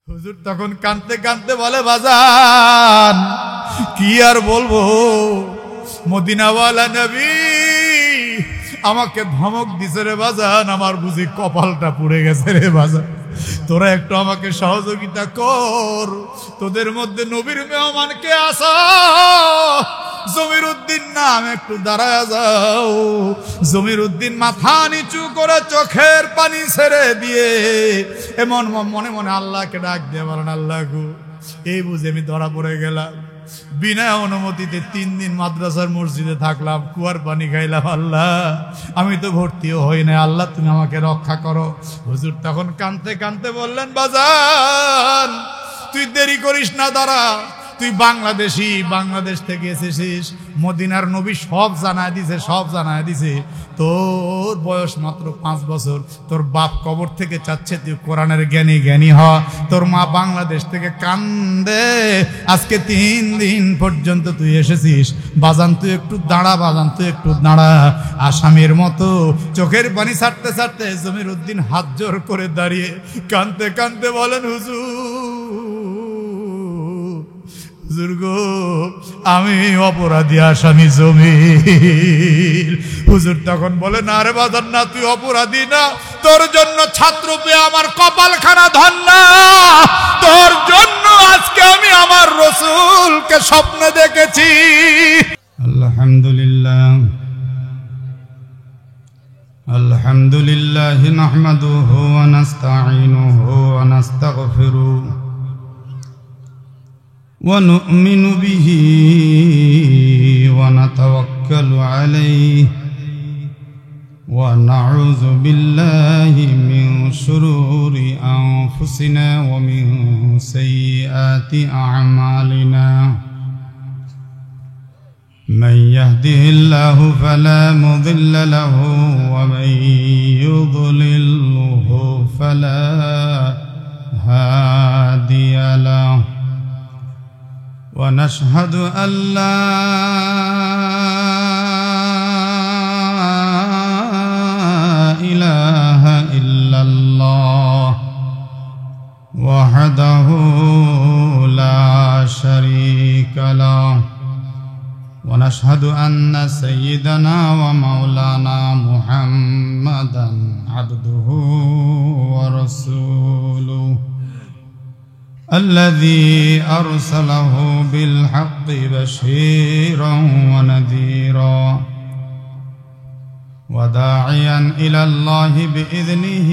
হুজুর তখন কাঁদতে কাঁদতে বলে, বাজান কি আর বলবো, মদিনাওয়ালা নবী আমাকে ধমক দিছে রে বাজান, আমার বুঝি কপালটা পুড়ে গেছে রে বাজান, তোরা একটু আমাকে সহযোগিতা কর, তোদের মধ্যে নবীর মেহমানকে আসা জমির উদ্দিন নাম একটু দাঁড়ায় যাও। জমির উদ্দিন মাথা নিচু করে চোখের পানি ছেড়ে দিয়ে এমন মনে মনে আল্লাহকে ডাক দিয়ে বলেন, আল্লাহ গো, এই বুঝে আমি ধরা পড়ে গেলাম, বিনা অনুমতিতে 3 দিন মাদ্রাসার মসজিদে থাকলাম, কুয়ার পানি খাইলাম, আল্লাহ আমি তো ভর্তিও হই না, আল্লাহ তুমি আমাকে রক্ষা করো। হুজুর তখন কাঁদতে কাঁদতে বললেন, বাজান তুই দেরি করিস না, দাঁড়া, তুই বাংলাদেশি, বাংলাদেশ থেকে এসেছিস, মদিনার নবী সব জানায় দিছে, সব জানায় দিছে, তোর বয়স মাত্র 5 বছর, তোর বাপ কবর থেকে চাচ্ছে তুই কোরআনের জ্ঞানী হ, তোর মা বাংলাদেশ থেকে কান্দে, আজকে 3 দিন পর্যন্ত তুই এসেছিস, বাজান তুই একটু দাঁড়া, বাজান তুই একটু দাঁড়া। আসামির মতো চোখের পানি ছাড়তে ছাড়তে জমির উদ্দিন হাত জোর করে দাঁড়িয়ে কাঁদতে কাঁদতে বলেন, হুজুর গো, আমি অপরাধী আসামি জমির। হুজুর তখন বলে, না রে বাজান না, তুই অপরাধী না, তোর জন্য ছাত্র পেয়ে আমার কপালখানা ধন্য, তোর জন্য আজকে আমি আমার রাসূলকে স্বপ্নে দেখেছি। আলহামদুলিল্লাহ আলহামদুলিল্লাহ নাহমাদুহু ওয়া নাস্তাঈনুহু ওয়া নাস্তাগফিরুহু ونؤمن به ونتوكل عليه ونعوذ بالله من شرور أنفسنا ومن سيئات أعمالنا من يهده الله فلا مضل له ومن يضلله فلا هادي له ونشهد أن لا إله إلا الله وحده لا شريك له ونشهد أن سيدنا ومولانا محمدا عبده ورسوله الذي أرسله بالحق بشيرا ونذيرا وداعيا إلى الله بإذنه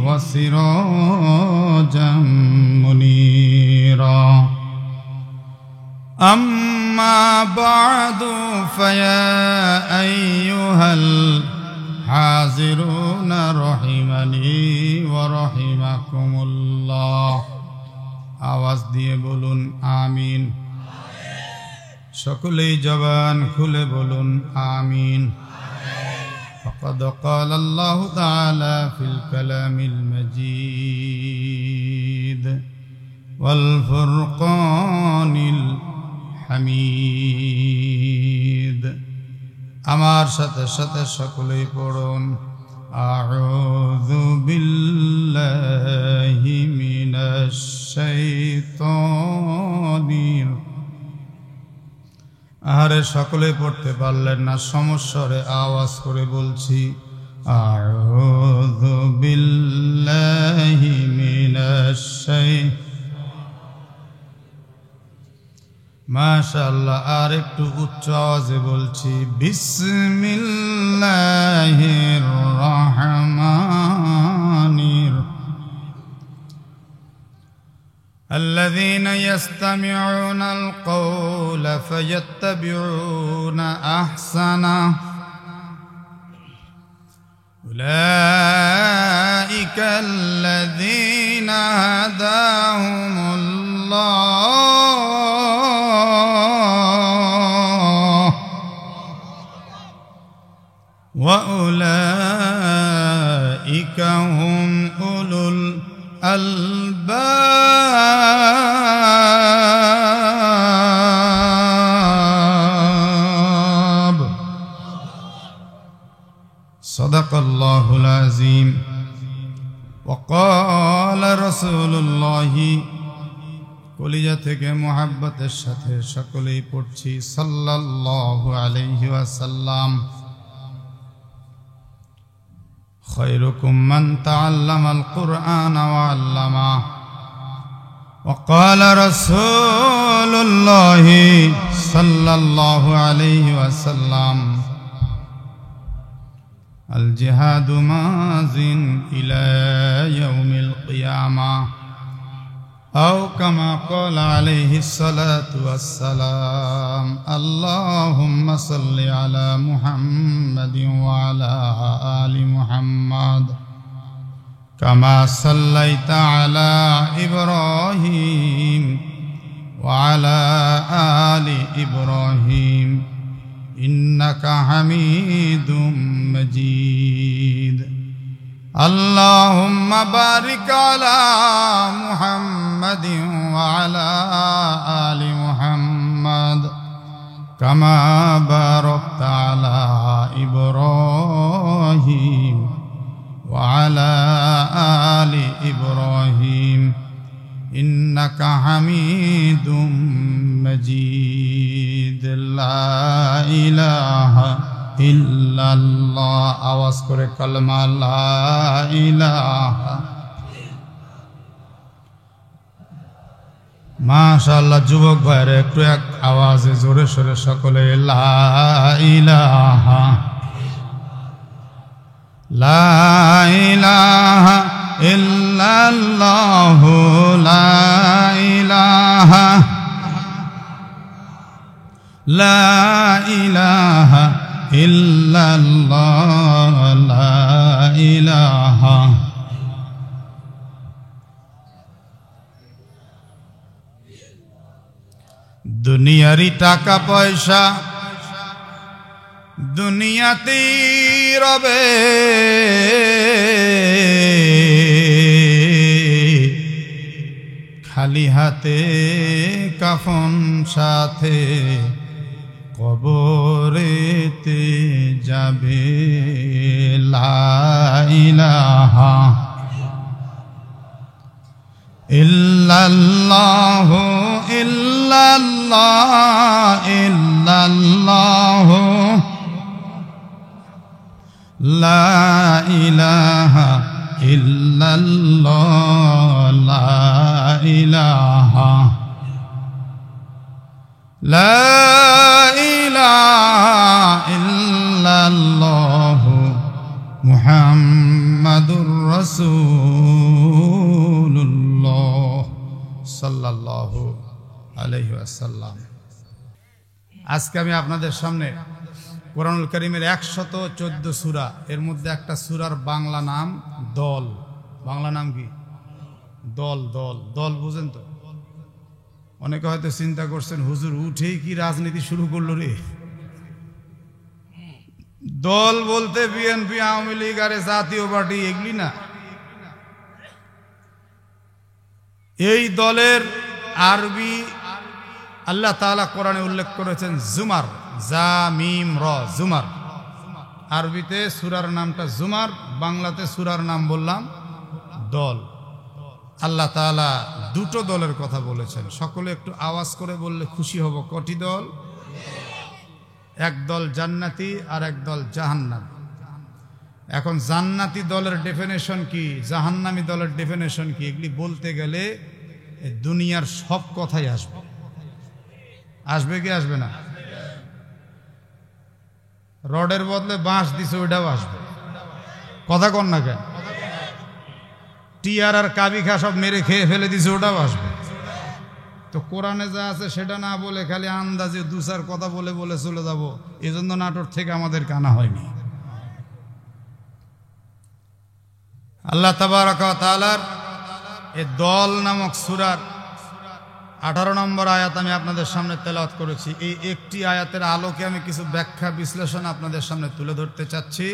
وسراجا منيرا أما بعد فيا أيها الحاضرون رحمني ورحمكم الله আওয়াজ দিয়ে বলুন আমিন। সকলেই জবান খুলে বলুন আমিন। ফাকাদ ক্বাল আল্লাহু তাআলা ফিল কালামিল মাজিদ ওয়াল ফুরকানিল হামিদ। আমার সাথে সাথে সকলেই পড়ুন, আউযু বিল্লাহি মিনাশ শাইতানির। আরে সকলে পড়তে পারলেন না, সমস্বরে আওয়াজ করে বলছি, আউযু বিল্লাহি মিনাশ শাইতানির। মাশাআল্লাহ, আর একটু উচ্চ আওয়াজে বলছি, বিসমিল্লাহির রহমানির। الذين يستمعون القول فيتبعون أحسنه أولئك الذين هداهم الله وأولئك هم أولو الألباب صدق الله العظيم وقال رسول الله কলিজা থেকে মুহাব্বতের সাথে সকলেই পড়ছি সাল্লাল্লাহু আলাইহি ওয়াসাল্লাম। খায়রুকুম মান তাআল্লামাল কুরআনা ওয়া আল্লামাহু ওয়া ক্বালা রাসূলুল্লাহি সাল্লাল্লাহু আলাইহি ওয়াসাল্লাম আল জিহাদু মাযিন ইলা ইয়াউমিল কিয়ামাহ أو كما قال عليه الصلاة والسلام اللهم صل على محمد وعلى آل محمد كما صليت على إبراهيم وعلى آل إبراهيم إنك حميد مجيد اللهم بارك على محمد وعلى آل محمد كما باركت على إبراهيم وعلى آل إبراهيم إنك حميد مجيد لا إله ইল্লাল্লাহ। আওয়াজ করে কালেমা লা ইলাহা। মাশাআল্লাহ, যুবক ভাইরা একটু এক আওয়াজে জোরে সোরে সকলে লা ইলাহা লা ইলাহা ইল্লাল্লাহ লা ইলাহা লা ইলাহা ইল্লাল্লাহ লা ইলাহা। দুনিয়ারি টাকা পয়সা দুনিয়াতেই রবে, খালি হাতে কাফন সাথে কবরেতে যাবে। লা ইলাহা ইল্লাল্লাহ ইল্লাল্লাহ ইল্লাল্লাহ লা ইলাহা ইল্লাল্লাহ লা ইলাহা লা ইলাহা ইল্লাল্লাহ মুহাম্মাদুর রাসূলুল্লাহ সাল্লাল্লাহু আলাইহি ওয়াসাল্লাম। আজকে আমি আপনাদের সামনে কোরআনুল কারীমের 114 সূরা, এর মধ্যে একটা সূরার বাংলা নাম দল। বাংলা নাম কি? দল। দল দল বুঝেন তো? অনেকে হয়তো চিন্তা করছেন হুজুর উঠেই কি রাজনীতি শুরু করলো রে। দল বলতে বিএনপি, আওয়ামী লীগ আর জাতীয় পার্টি এগুলি না। এই দলের আরবি আল্লাহ তাআলা কোরআনে উল্লেখ করেছেন জুমার, জা মিম র, জুমার। আরবিতে সূরার নামটা জুমার, বাংলাতে সূরার নাম বললাম দল। আল্লাহ তাআলা দুটো দলের কথা বলেছেন, সকলে একটু আওয়াজ করে বললে খুশি হব। কটি দল? এক দল জান্নাতি আর এক দল জাহান্নামী। এখন জান্নাতি দলের ডেফিনেশন কি, জাহান্নামী দলের ডেফিনেশন কি, এগুলি বলতে গেলে দুনিয়ার সব কথাই আসবে। আসবে কি আসবে না? রডের বদলে বাঁশ দিছে ওইটাও আসবে। কথা কন না কেন? টিয়ার আর কাবিখা সব মেরে খেয়ে ফেলে দিছে ওটাও আসবে। তো কোরআনে যা আছে সেটা না বলে খালি আন্দাজে দুসার কথা বলে বলে চলে যাব, এজন্য নাটোর থেকে আমাদের কানা হয়নি। আল্লাহ তাবারাকা ওয়া তাআলার এই দল নামক সূরার 18 নম্বর আয়াত আমি আপনাদের সামনে তেলাওয়াত করেছি। এই একটি আয়াতের আলোকে আমি কিছু ব্যাখ্যা বিশ্লেষণ আপনাদের সামনে তুলে ধরতে চাচ্ছি।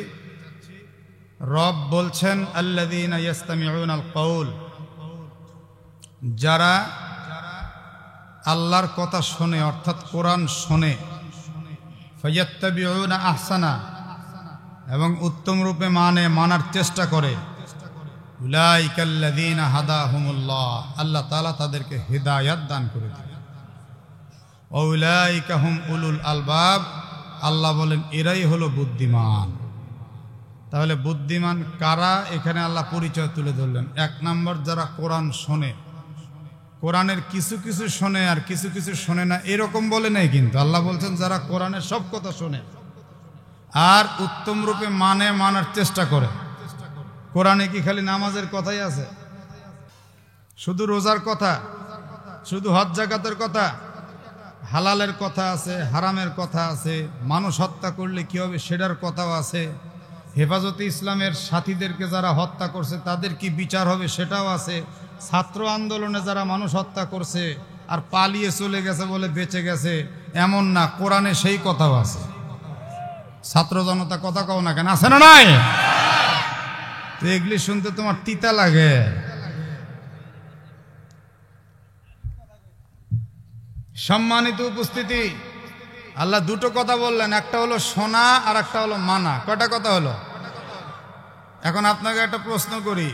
রব বলছেন আল্লাযীনা ইয়াস্তামিউনাল কাউল, যারা আল্লাহর কথা শোনে অর্থাৎ কোরআন শোনে, ফায়াত্তাবিউনা আহসানা, এবং উত্তম রূপে মানার চেষ্টা করে, উলাইকাল্লাযীনা হাদাহুমুল্লাহ, আল্লাহ তাআলা তাদেরকে হিদায়াত দান করে দিলেন। উলাইকা হুম উলুল আলবাব, আল্লাহ বলেন এরাই হলো বুদ্ধিমান। তাহলে বুদ্ধিমান কারা, এখানে আল্লাহ পরিচয় তুলে ধরলেন। এক নম্বর, যারা কোরআন শোনে, কোরআনের কিছু কিছু শোনে আর কিছু কিছু শোনে না, এরকম বলে নাই কিন্তু। আল্লাহ বলছেন যারা কোরআনের সব কথা শোনে আর উত্তম রূপে মানার চেষ্টা করে। কোরআনে কি খালি নামাজের কথাই আছে, শুধু রোজার কথা, শুধু হজ যাকাতের কথা? হালালের কথা আছে, হারামের কথা আছে, মানুষ হত্যা করলে কি হবে সেটার কথাও আছে, হেফাজতে ইসলামের সাথীদেরকে যারা হত্যা করছে তাদের কি বিচার হবে সেটাও আছে, ছাত্র আন্দোলনে যারা মানুষ হত্যা করছে আর পালিয়ে চলে গেছে বলে বেঁচে গেছে এমন না, কোরআনে সেই কথাও আছে। ছাত্র জনতা কথা কও না কেন, আছে না নাই? তো এগুলি শুনতে তোমার তিতা লাগে। সম্মানিত উপস্থিতি, আল্লাহ দুটো কথা বললেন, একটা হলো শোনা আর একটা হলো মানা। কয়টা কথা হলো? এখন আপনাকে একটা প্রশ্ন করি,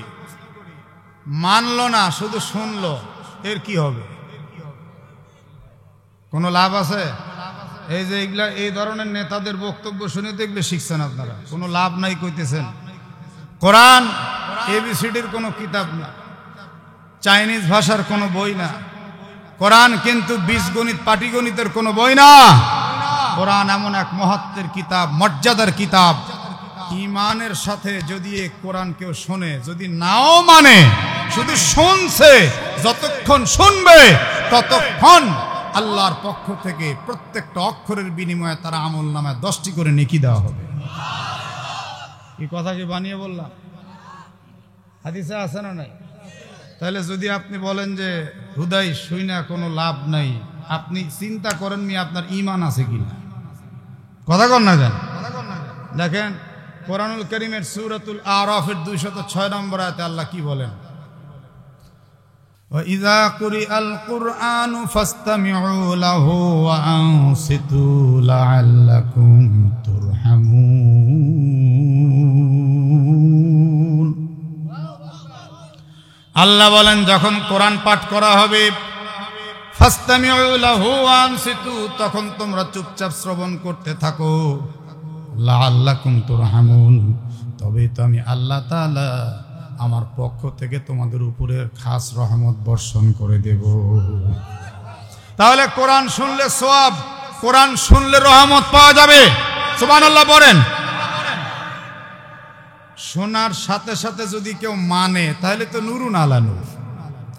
মানলো না শুধু শুনলো, এর কি হবে? কোনো লাভ আছে? এই যে এগুলা এই ধরনের নেতাদের বক্তব্য শুনে তো এগুলো শিখছেন আপনারা, কোনো লাভ নাই কইতেছেন। কোরআন এবিসিডির কোনো কিতাব না, চাইনিজ ভাষার কোনো বই না। কোরআন কিন্তু বীজগণিত পাটিগণিতের কোনো বই না। কোরআন এমন এক মহত্বের কিতাব, মর্যাদার কিতাব। ঈমানের সাথে যদি এই কোরআন কেউ শোনে, যদি নাও মানে, শুধু শুনছে, যতক্ষণ শুনবে ততক্ষণ আল্লাহর পক্ষ থেকে প্রত্যেকটা অক্ষরের বিনিময়ে তার আমল নামায় 10টি করে নেকি দেওয়া হবে। এই কথা কি বানিয়ে বললাম? হাদিসে আছে না নাই? তাহলে যদি আপনি বলেন যে হুদাই শুই না কোনো লাভ নাই, আপনি চিন্তা করেন নি আপনার ঈমান আছে কিনা। কথা কন না কেন? দেখেন কোরআনুল কারীমের সূরাতুল আরাফের 206 নম্বর আয়াতে আল্লাহ কি বলেন? ওয়া ইযা কুরিআল কুরআনু ফাসতামিউ লাহু ওয়া আনসিতু লাআল্লাকুম তুরহামুন। আল্লাহ বলেন যখন কোরআন পাঠ করা হবে, ফাসতামিউ লাহু ওয়া আনসিতু, তখন তোমরা চুপচাপ শ্রবণ করতে থাকো, লাআল্লাকুম তুরহামুন, তবে তো আমি আল্লাহ তাআলা আমার পক্ষ থেকে তোমাদের উপরে খাস রহমত বর্ষণ করে দেব। তাহলে কোরআন শুনলে সওয়াব, কোরআন শুনলে রহমত পাওয়া যাবে। সুবহানাল্লাহ বলেন। শোনার সাথে সাথে যদি কেউ মানে তাহলে তো নুরুন আলা নূর।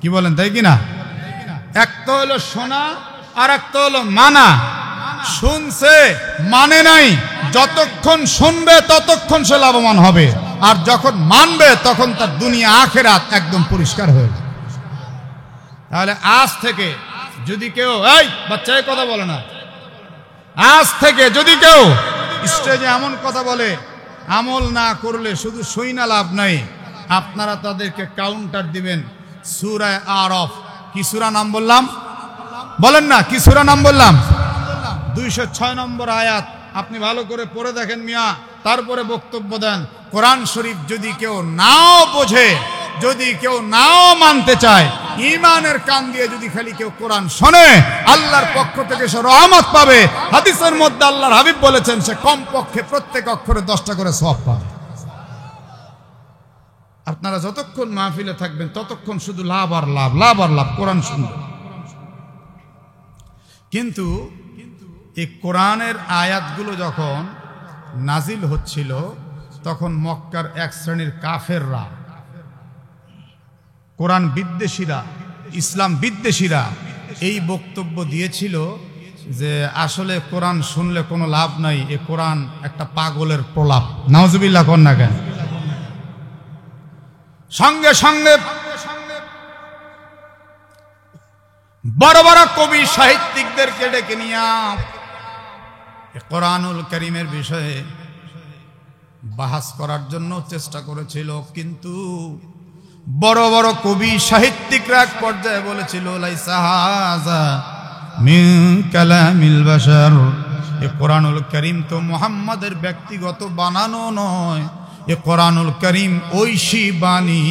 কি বলেন, তাই কি না? একটা হলো শোনা আর একটা হলো মানা। শুনছে মানে নাই, যতক্ষণ শুনবে ততক্ষণ সে লাভবান হবে, আর যখন মানবে তখন তার দুনিয়া আখিরাত একদম পরিষ্কার হয়ে যাবে। তাহলে আজ থেকে যদি কেউ, এই বাচ্চায় কথা বলে না, আজ থেকে যদি কেউ স্টেজে এমন কথা বলে, আমল না করলে শুধু সইনা লাভ নাই, আপনারা তাদেরকে কাউন্টার দিবেন। সূরা আরাফ, কি সূরা নাম বললাম? বলেন না, কি সূরা নাম বললাম? 206 নম্বর আয়াত। আপনি ভালো করে পড়ে দেখেন মিয়া, তারপরে বক্তব্য দেন। কোরআন শরীফ যদি কেউ নাও বোঝে, যদি কেউ নাও মানতে চায়, ঈমানের কান দিয়ে যদি খালি কেউ কোরআন শোনে, আল্লাহর পক্ষ থেকে সে রহমত পাবে। হাদিসের মধ্যে আল্লাহর হাবিব বলেছেন সে কমপক্ষে প্রত্যেক অক্ষরে 10টা করে সওয়াব পাবে। আপনারা যতক্ষণ মাহফিলে থাকবেন ততক্ষণ শুধু লাভ আর লাভ, লাভ আর লাভ, কোরআন শুনবেন। কিন্তু এই কোরআনের আয়াতগুলো যখন নাজিল হচ্ছিল তখন মক্কার এক শ্রেণীর কাফেররা, কোরআন বিদ্বেষীরা, ইসলাম বিদ্বেষীরা এই বক্তব্য দিয়েছিল যে আসলে কোরআন শুনলে কোনো লাভ নাই, এ কোরআন একটা পাগলের প্রলাপ। নাউজুবিল্লাহ কর না কেন? সঙ্গে সঙ্গে বড় বড় কবি সাহিত্যিকদেরকে ডেকে নিয়ে কোরআনুল কারীমের বিষয়ে বাহাস করার জন্য চেষ্টা করেছিল, কিন্তু বড় বড় কবি সাহিত্যিকরা এক পর্যায়ে বলেছিল লাইসা হাযা মিন কালামিল বাশার, এই কোরআনুল কারীম তো মুহাম্মাদের ব্যক্তিগত বানানো নয়, এ কোরআনুল করিম ঐশী বাণী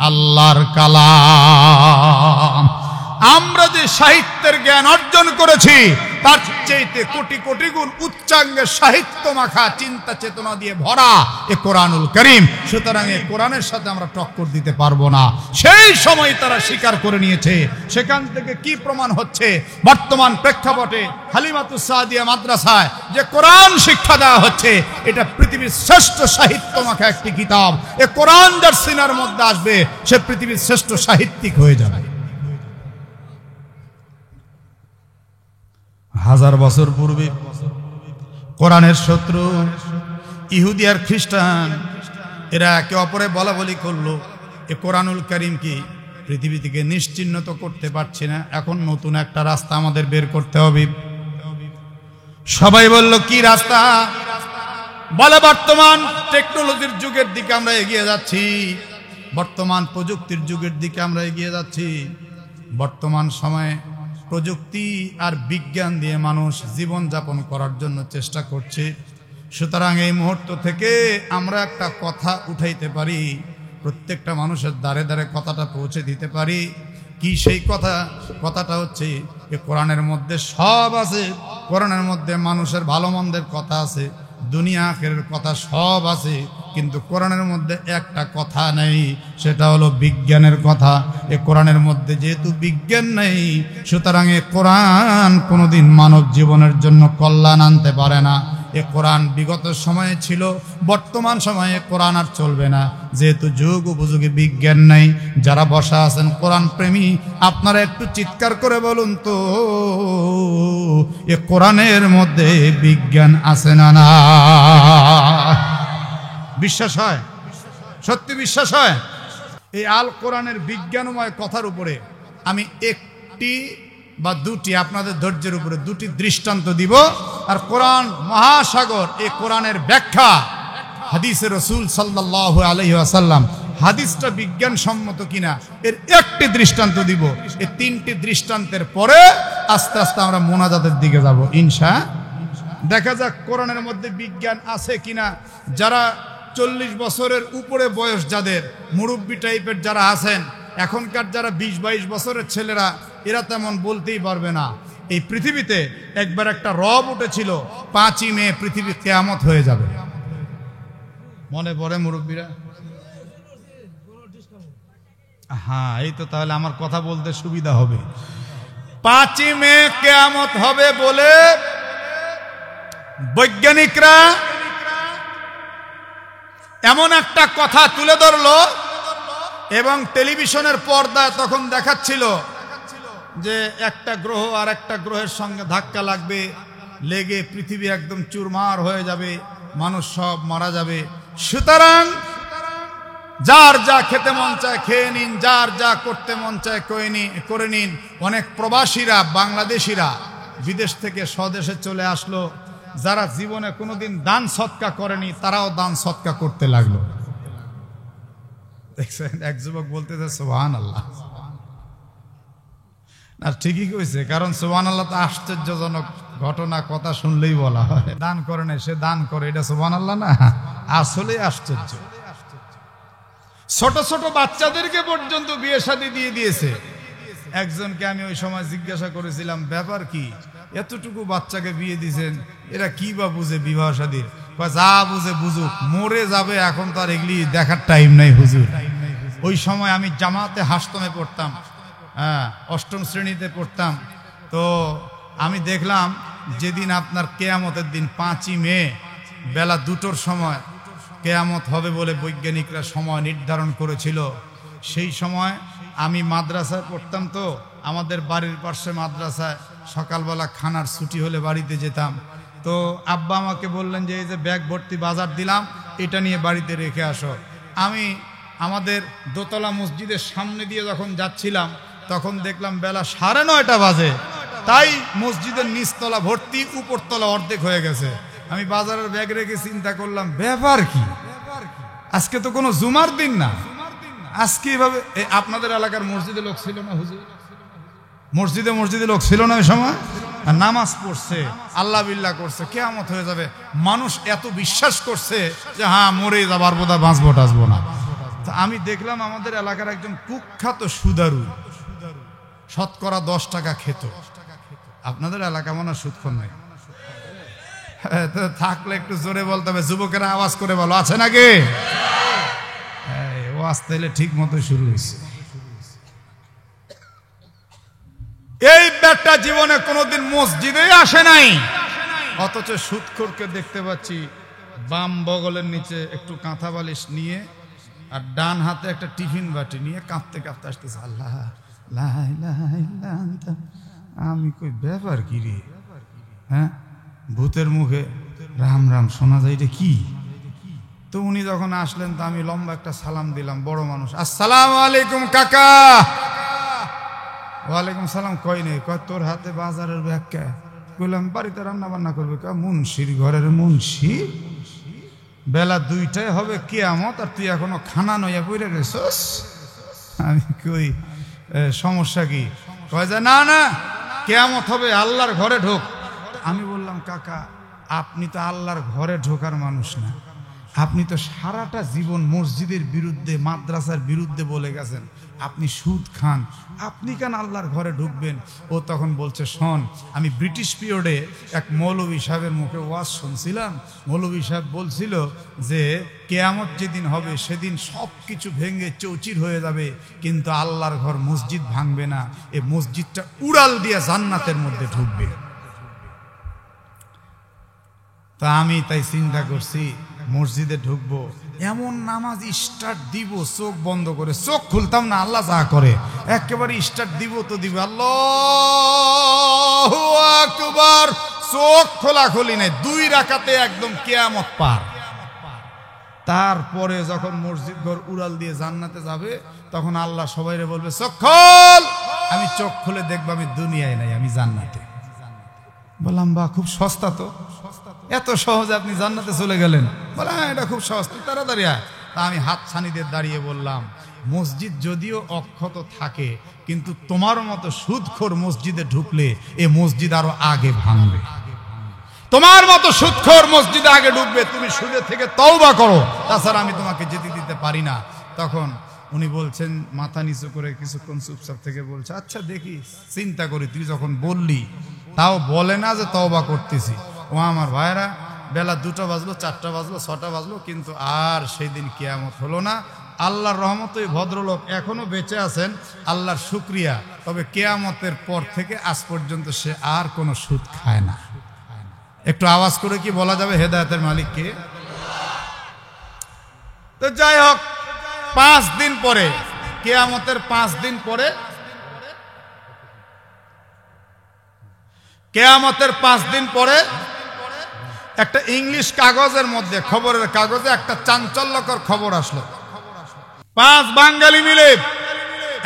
আল্লাহর কালাম। আমরা যে সাহিত্যের জ্ঞান অর্জন করেছি তার চাইতে কোটি কোটি গুণ উচ্চাঙ্গের সাহিত্য মাখা চিন্তা চেতনা দিয়ে ভরা এ কোরআনুল করিম। সুতরাং এ কোরআনের সাথে আমরা টক্কর দিতে পারবো না। সেই সময় তারা স্বীকার করে নিয়েছে। সেখান থেকে কি প্রমাণ হচ্ছে? বর্তমান প্রেক্ষাপটে হালিমাতুস সাদিয়া মাদ্রাসায় যে কোরআন শিক্ষা দেওয়া হচ্ছে, এটা পৃথিবীর শ্রেষ্ঠ সাহিত্য মাখা একটি কিতাব। এ কোরআন যার সিনার মধ্যে আসবে সে পৃথিবীর শ্রেষ্ঠ সাহিত্যিক হয়ে যাবে। হাজার বছর পূর্বে কোরআনের শত্রু ইহুদি আর খ্রিস্টান এরা একে অপরে বলা বলি করলো এ কোরআনুল করিম কি পৃথিবী থেকে নিশ্চিহ্নিত করতে পারছি না, এখন নতুন একটা রাস্তা আমাদের বের করতে হবে। সবাই বলল কি রাস্তা? বলে বর্তমান টেকনোলজির যুগের দিকে আমরা এগিয়ে যাচ্ছি, বর্তমান প্রযুক্তির যুগের দিকে আমরা এগিয়ে যাচ্ছি। বর্তমান সময়ে প্রযুক্তি আর বিজ্ঞান দিয়ে মানুষ জীবন যাপন করার জন্য চেষ্টা করছে। সুতরাং এই মুহূর্ত থেকে আমরা একটা কথা উঠাইতে পারি, প্রত্যেকটা মানুষের দ্বারে দ্বারে কথাটা পৌঁছে দিতে পারি। কি সেই কথাটা হচ্ছে যে কোরআনের মধ্যে সব আছে। কোরআনের মধ্যে মানুষের ভালো মন্দের কথা আছে, দুনিয়া আখিরাতের কথা সব আছে, কিন্তু কোরআনের মধ্যে একটা কথা নেই, সেটা হলো বিজ্ঞানের কথা। এ কোরআনের মধ্যে যেহেতু বিজ্ঞান নেই, সুতরাং এ কোরআন কোনোদিন মানব জীবনের জন্য কল্যাণ আনতে পারে না। এ কোরআন বিগত সময়ে ছিল, বর্তমান সময়ে কোরআন আর চলবে না, যেহেতু যুগ উপযোগী বিজ্ঞান নেই। যারা বসা আছেন কোরআন প্রেমী, আপনারা একটু চিৎকার করে বলুন তো, এ কোরআনের মধ্যে বিজ্ঞান আছে না? না বিশ্বাস হয়? সত্যি বিশ্বাস হয়? এই আল কোরআনের বিজ্ঞানময় কথার উপরে আমি একটি বা দুটি আপনাদের ধৈর্যের উপরে দুটি দৃষ্টান্ত দিব। আর কোরআন মহাসাগর, এই কোরআনের ব্যাখ্যা হাদিসে রাসূল সাল্লাল্লাহু আলাইহি ওয়াসাল্লাম, হাদিসটা বিজ্ঞানসম্মত কিনা এর একটি দৃষ্টান্ত দিব। এই তিনটি দৃষ্টান্তের পরে আস্তে আস্তে আমরা মোনাজাতের দিকে যাব ইনশাআল্লাহ। দেখা যাক কোরআনের মধ্যে বিজ্ঞান আছে কিনা। যারা 40 বছরের উপরে বয়স, যাদের মুরব্বী টাইপের যারা আছেন, এখনকার যারা 20-22 বছরের ছেলেরা, এরা তেমন বলতেই পারবে না। এই পৃথিবীতে একবার একটা রব উঠেছিল, 5ই মে পৃথিবী কিয়ামত হয়ে যাবে। মনে পড়ে মুরব্বীরা? হ্যাঁ, এই তো, তাহলে আমার কথা বলতে সুবিধা হবে। 5ই মে কিয়ামত হবে বলে বৈজ্ঞানিকরা এমন একটা কথা তুলে ধরলো, এবং টেলিভিশনের পর্দায় তখন দেখাচ্ছিল যে একটা গ্রহ আর একটা গ্রহের সঙ্গে ধাক্কা লাগবে, লেগে পৃথিবী একদম চুরমার হয়ে যাবে, মানুষ সব মারা যাবে। সুতরাং যার যা খেতে মন চায় খেয়ে নিন, যার যা করতে মন চায় করে নিন। অনেক প্রবাসীরা, বাংলাদেশিরা বিদেশ থেকে স্বদেশে চলে আসলো, যারা জীবনে কোনোদিন দান সৎকা করেনি তারাও দান সৎকা করতে লাগলো। দেখছেন, এক যুবক বলতেছে সুবহানাল্লাহ। না, ঠিকই কইছে, কারণ সুবহানাল্লাহ তো আশ্চর্যজনক ঘটনা, কথা শুনলেই বলা হয়। দান করে না, সে দান করে, এটা সুবহানাল্লাহ না? আসলে আশ্চর্য। ছোট ছোট বাচ্চাদেরকে পর্যন্ত বিয়ে শাদী দিয়ে দিয়েছে। একজনকে আমি ওই সময় জিজ্ঞাসা করেছিলাম, ব্যাপার কি, এতটুকু বাচ্চাকে বিয়ে দিয়েছেন, এরা কি বা বুঝে বিবাহ শাদীর? যা বুঝে বুঝুক, মরে যাবে, এখন তো আর এগুলি দেখার টাইম নাই হুজুর। ওই সময় আমি জামাতে হাসতমে পড়তাম, হ্যাঁ, 8ম শ্রেণীতে পড়তাম। তো আমি দেখলাম যেদিন আপনার কেয়ামতের দিন 5ই মে বেলা 2টোর সময় কেয়ামত হবে বলে বৈজ্ঞানিকরা সময় নির্ধারণ করেছিল। সেই সময় আমি মাদ্রাসায় পড়তাম, তো আমাদের বাড়ির পাশে মাদ্রাসায় সকালবেলা খানার ছুটি হলে বাড়িতে যেতাম। তো আব্বা আমাকে বললেন যে এই যে ব্যাগ ভর্তি বাজার দিলাম, এটা নিয়ে বাড়িতে রেখে আসো। আমি আমাদের দোতলা মসজিদের সামনে দিয়ে যখন যাচ্ছিলাম, তখন দেখলাম বেলা 9:30 বাজে। তাই মসজিদের নিচতলা ভর্তি, উপরতলা অর্ধেক হয়ে গেছে। আমি বাজারের ব্যাগ রেখে চিন্তা করলাম, ব্যাপার কি, আজকে তো কোনো জুমার দিন না, আজকে এভাবে। আপনাদের এলাকার মসজিদে লোক ছিল না হুজুর? মসজিদে লোক ছিল না ওই সময়? আর নামাজ পড়ছে, আল্লাহ বিল্লাহ করছে, কিয়ামত হয়ে যাবে। মানুষ এত বিশ্বাস করছে যে হ্যাঁ মরে যাবার বোধহয় বাঁচবো টাচবো না। তা আমি দেখলাম আমাদের এলাকার একজন কুখ্যাত সুদারু, শতকরা 10 টাকা খেত। আপনাদের এলাকা মনে হয় সুদখোর নাই? তো থাকলে একটু জোরে বলতে হবে, যুবকেরা আওয়াজ করে বলো, আছে নাকি? ওয়াজ তাইলে ঠিক মতো শুরু হয়েছে। এই ব্যাটটা জীবনে কোনোদিন মসজিদে আসে নাই, অথচ সুদখোরকে দেখতে পাচ্ছি বাম বগলের নিচে একটু কাঁথা বালিশ নিয়ে আর ডান হাতে একটা টিফিন বাটি নিয়ে কাঁপতে কাঁপতে আসতেছে। আল্লাহ লা ইলাহা ইল্লা আনতা। আমি কই ব্যাপার কি রে? হ্যাঁ, ভূতের মুখে রাম রাম শোনা যায়, এটা কি? তো উনি যখন আসলেন তো আমি লম্বা একটা সালাম দিলাম, বড় মানুষ, আসসালামু আলাইকুম কাকা। ওয়ালাইকুম সালাম। কই নেই? কয় তোর হাতে বাজারের ব্যাগ কে? বললাম বাড়িতে রান্না বান্না করবে। কয় মুন্সির ঘরের মুন্সি, বেলা 2টায় হবে কিয়ামত আর তুই এখনো খানা নইয়া পড়ে গেছস। আমি কই সমস্যা কি? কয় যে না না, কিয়ামত হবে, আল্লাহর ঘরে ঢোক। আমি বললাম কাকা আপনি তো আল্লাহর ঘরে ঢোকার মানুষ না, আপনি তো সারাটা জীবন মসজিদের বিরুদ্ধে মাদ্রাসার বিরুদ্ধে বলে গেছেন, আপনি সুদ খান, আপনি কেন আল্লাহর ঘরে ঢুকবেন? ও তখন বলছে শোন, আমি ব্রিটিশ পিরিয়ডে এক মৌলভী সাহেবের মুখে ওয়াজ শুনছিলাম। মৌলভী সাহেব বলছিল যে কিয়ামত যেদিন হবে সেদিন সব কিছু ভেঙে চৌচির হয়ে যাবে, কিন্তু আল্লাহর ঘর মসজিদ ভাঙবে না, এই মসজিদটা উড়াল দিয়ে জান্নাতের মধ্যে ঢুকবে। তা আমি তাই চিন্তা করছি মসজিদে ঢুকবো, এমন নামাজ স্টার্ট দিব চোখ বন্ধ করে, চোখ খুলতাম না, আল্লাহ যা করে একেবারে স্টার্ট দিব তো দিব, আল্লাহু আকবার, চোখ খোলা খোলি নাই, 2 রাকাতে একদম কিয়ামত পার। তারপরে যখন মসজিদ ঘর উড়াল দিয়ে জান্নাতে যাবে তখন আল্লাহ সবাইরে বলবে চোখ খোল, আমি চোখ খুলে দেখবো আমি দুনিয়ায় নাই, আমি জান্নাতে। বললাম বাহ, খুব সস্তা তো, এত সহজে আপনি জান্নাতে চলে গেলেন। বলে হ্যাঁ এটা খুব সহজ, তাড়াতাড়ি। তা আমি হাত ছানি দিয়ে দাঁড়িয়ে বললাম মসজিদ যদিও অক্ষত থাকে, কিন্তু তোমার মতো সুদখোর মসজিদে ঢুকলে এ মসজিদ আরো আগে ভাঙবে। তোমার মতো সুদখোর মসজিদে আগে ঢুকবে, তুমি সুদে থেকে তওবা করো, তাছাড়া আমি তোমাকে যেতে দিতে পারি না। তখন উনি বলছেন মাথা নিচু করে কিছুক্ষণ চুপচাপ থেকে বলছে আচ্ছা দেখি, চিন্তা করি, তুই যখন বললি, তাও বলে না যে তওবা করতেছি। ও আমার ভাইরা, বেলা 2টা বাজলো, 4টা বাজলো, 6টা বাজলো, কিন্তু আর সেই দিন কিয়ামত হলো না। আল্লাহর রহমতে এই ভদ্রলোক এখনো বেঁচে আছেন, আল্লাহর শুকরিয়া। তবে কিয়ামতের পর থেকে আজ পর্যন্ত সে আর কোনো সুদ খায় না। একটু আওয়াজ করে কি বলা যাবে হেদায়েতের মালিক কে? তো যাই হোক, 5 দিন পরে, কিয়ামতের 5 দিন পরে, কিয়ামতের 5 দিন পরে একটা ইংলিশ কাগজের মধ্যে, খবরের কাগজে একটা চাঞ্চল্যকর খবর আসলো। 5 বাঙালি মিলে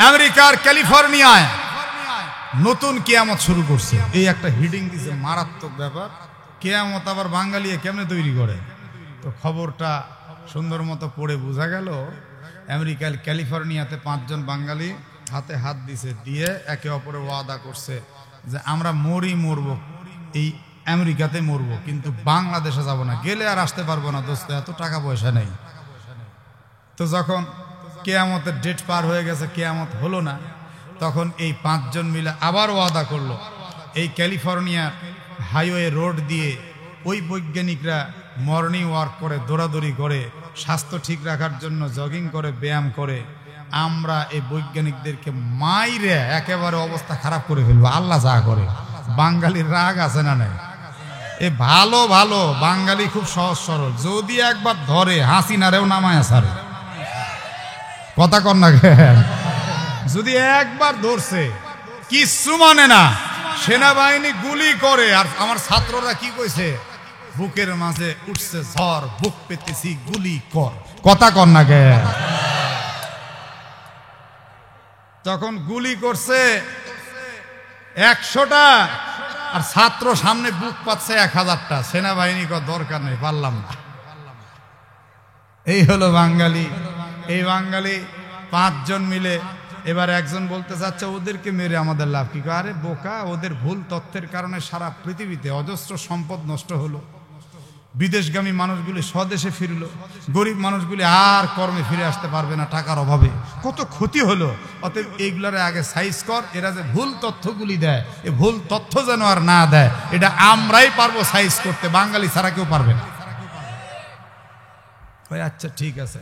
আমেরিকার ক্যালিফোর্নিয়ায় নতুন কিয়ামত শুরু করছে। এই একটা হিডিং দিছে, মারাত্মক ব্যাপার। কিয়ামত আবার বাঙালি কেমনে তৈরি করে? তো খবরটা সুন্দর মতো পড়ে বোঝা গেল আমেরিকার ক্যালিফোর্নিয়াতে 5 জন বাঙালি হাতে হাত দিছে, দিয়ে একে অপরে ওয়াদা করছে যে আমরা মরবো, এই আমেরিকাতে মরবো, কিন্তু বাংলাদেশে যাব না, গেলে আর আসতে পারবো না দোস্ত, এত টাকা পয়সা নেই। তো যখন কিয়ামতের ডেট পার হয়ে গেছে, কিয়ামত হলো না, তখন এই 5 জন মিলে আবার ওয়াদা করলো এই ক্যালিফোর্নিয়া হাইওয়ে রোড দিয়ে ওই বৈজ্ঞানিকরা মর্নিং ওয়াক করে, দৌড়াদৌড়ি করে, স্বাস্থ্য ঠিক রাখার জন্য জগিং করে, ব্যায়াম করে, আমরা এই বৈজ্ঞানিকদেরকে মাইরে একেবারে অবস্থা খারাপ করে ফেলবো। আল্লাহ যা করে। বাঙালির রাগ আছে না নাই? এ ভালো ভালো বাঙালি খুব সহজ সরল, যদি একবার ধরে হাসিনারেও নামায় সারে, কথা কর না, যদি একবার ধরছে কিচ্ছু মানে না, সেনাবাহিনী গুলি করে। আর আমার ছাত্ররা কি কইছে, বুকের মাঝে উঠছে ঝড়, বুক পেতেছি গুলি কর, কথা কর না গে। তখন গুলি করছে 100টা, আর ছাত্র সামনে বুক পাচ্ছে 1000টা। সেনাবাহিনী কর দরকার নেই, পারলাম না। এই হলো বাঙালি। এই বাঙালি 5 জন মিলে এবার একজন বলতে চাচ্ছে ওদেরকে মেরে আমাদের লাভ কি? আরে বোকা, ওদের ভুল তথ্যের কারণে সারা পৃথিবীতে অজস্র সম্পদ নষ্ট হলো, বিদেশগামী মানুষগুলি স্বদেশে ফিরল, গরিব মানুষগুলি আর কর্মে ফিরে আসতে পারবে না টাকার অভাবে, কত ক্ষতি হলো। অতএব এইগুলোর আগে সাইজ কর, এরা যে ভুল তথ্যগুলি দেয় এ ভুল তথ্য যেন আর না দেয়, এটা আমরাই পারবো সাইজ করতে, বাঙালি ছাড়া কেউ পারবে না। আচ্ছা ঠিক আছে।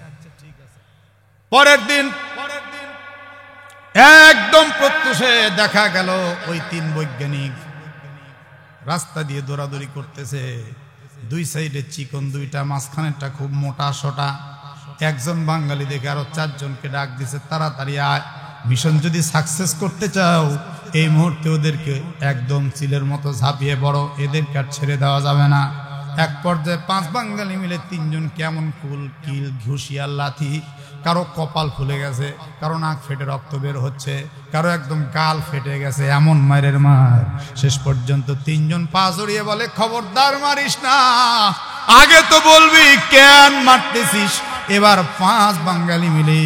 পরের দিন একদম প্রত্যুষে দেখা গেল ওই 3 বৈজ্ঞানিক রাস্তা দিয়ে দৌড়াদৌড়ি করতেছে, 2 সাইডে চিকন 2টা, মাঝখানেরটা খুব মোটা সোটা। একজন বাঙালি দেখে আরো 4 জনকে ডাক দিছে, তাড়াতাড়ি আয়, মিশন যদি সাকসেস করতে চাও এই মুহূর্তে ওদেরকে একদম চিলের মতো ঝাঁপিয়ে বড়, এদেরকে আর ছেড়ে দেওয়া যাবে না। এক পর্যায়ে 5 বাঙালি মিলে 3 জন কেমন কুল কিল ঘুষিয়ার লাথি, কারো কপাল ফুলে গেছে, কারো নাক ফেটে রক্ত বের হচ্ছে, কারো একদম গাল ফেটে গেছে, এমন মায়ের মার। শেষ পর্যন্ত 3 জন পা জড়িয়ে বলে, খবরদার মারিস না, আগে তো বলবি কেন মারতেছিস। এবার 5 বাঙালি মিলে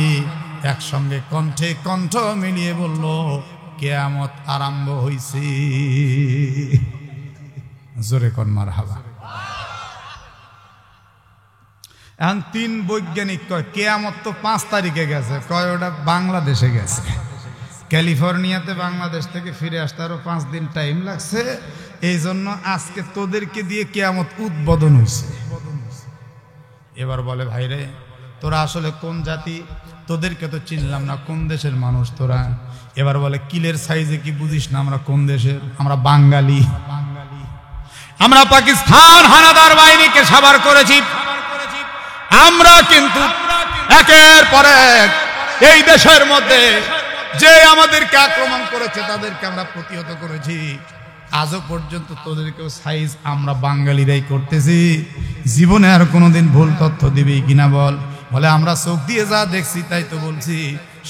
একসঙ্গে কণ্ঠে কণ্ঠ মিলিয়ে বলল, কিয়ামত আরম্ভ হইছে। জোরে কোন মারহাবা। এখন 3 বৈজ্ঞানিক কয় কিয়ামত তো 5 তারিখে গেছে, কয় ওটা বাংলাদেশে গেছে, ক্যালিফোর্নিয়াতে বাংলাদেশ থেকে ফিরে আসতে আরো 5 দিন টাইম লাগছে, এই জন্য আজকে তোদেরকে দিয়ে কিয়ামত উদ্বোধন হয়েছে। এবার বলে, ভাইরে তোরা আসলে কোন জাতি, তোদেরকে তো চিনলাম না, কোন দেশের মানুষ তোরা? এবার বলে, কিলের সাইজে কি বুঝিস না আমরা কোন দেশের? আমরা বাঙালি, আমরা পাকিস্তান হানাদার বাহিনীকে সাবার করেছি, আমরা কিন্তু একের পর এক এই দেশের মধ্যে যে আমাদেরকে আক্রমণ করেছে তাদেরকে আমরা প্রতিহত করেছি, আজও পর্যন্ত তোদেরকেও সাইজ আমরা বাঙালিরাই করতেছি, জীবনে আর কোনোদিন ভুল তথ্য দিবি কিনা বল? বলে, আমরা চোখ দিয়ে যা দেখছি তাই তো বলছি।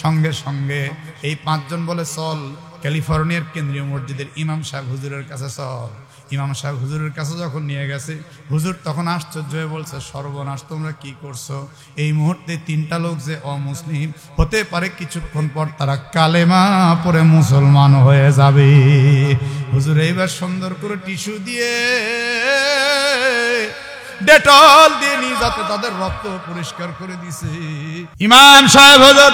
সঙ্গে সঙ্গে এই 5 জন বলে, চল ক্যালিফোর্নিয়ার কেন্দ্রীয় মসজিদের ইমাম সাহেব হুজুরের কাছে চল। ইমাম সাহেব হুজুরের কাছে যখন নিয়ে গেছে, হুজুর তখন আশ্চর্য হয়ে বলছে, সর্বনাশ, তোমরা কি করছো? এই মুহূর্তে 3টা লোক যে অমুসলিম, হতে পারে কিছুক্ষণ পর তারা কালেমা পড়ে মুসলমান হয়ে যাবে। হুজুর এইবার সুন্দর করে টিস্যু দিয়ে ডেটল দিয়ে নিয়ে যাতে তাদের রক্ত পরিষ্কার করে দিছে। ইমাম সাহেব হুজুর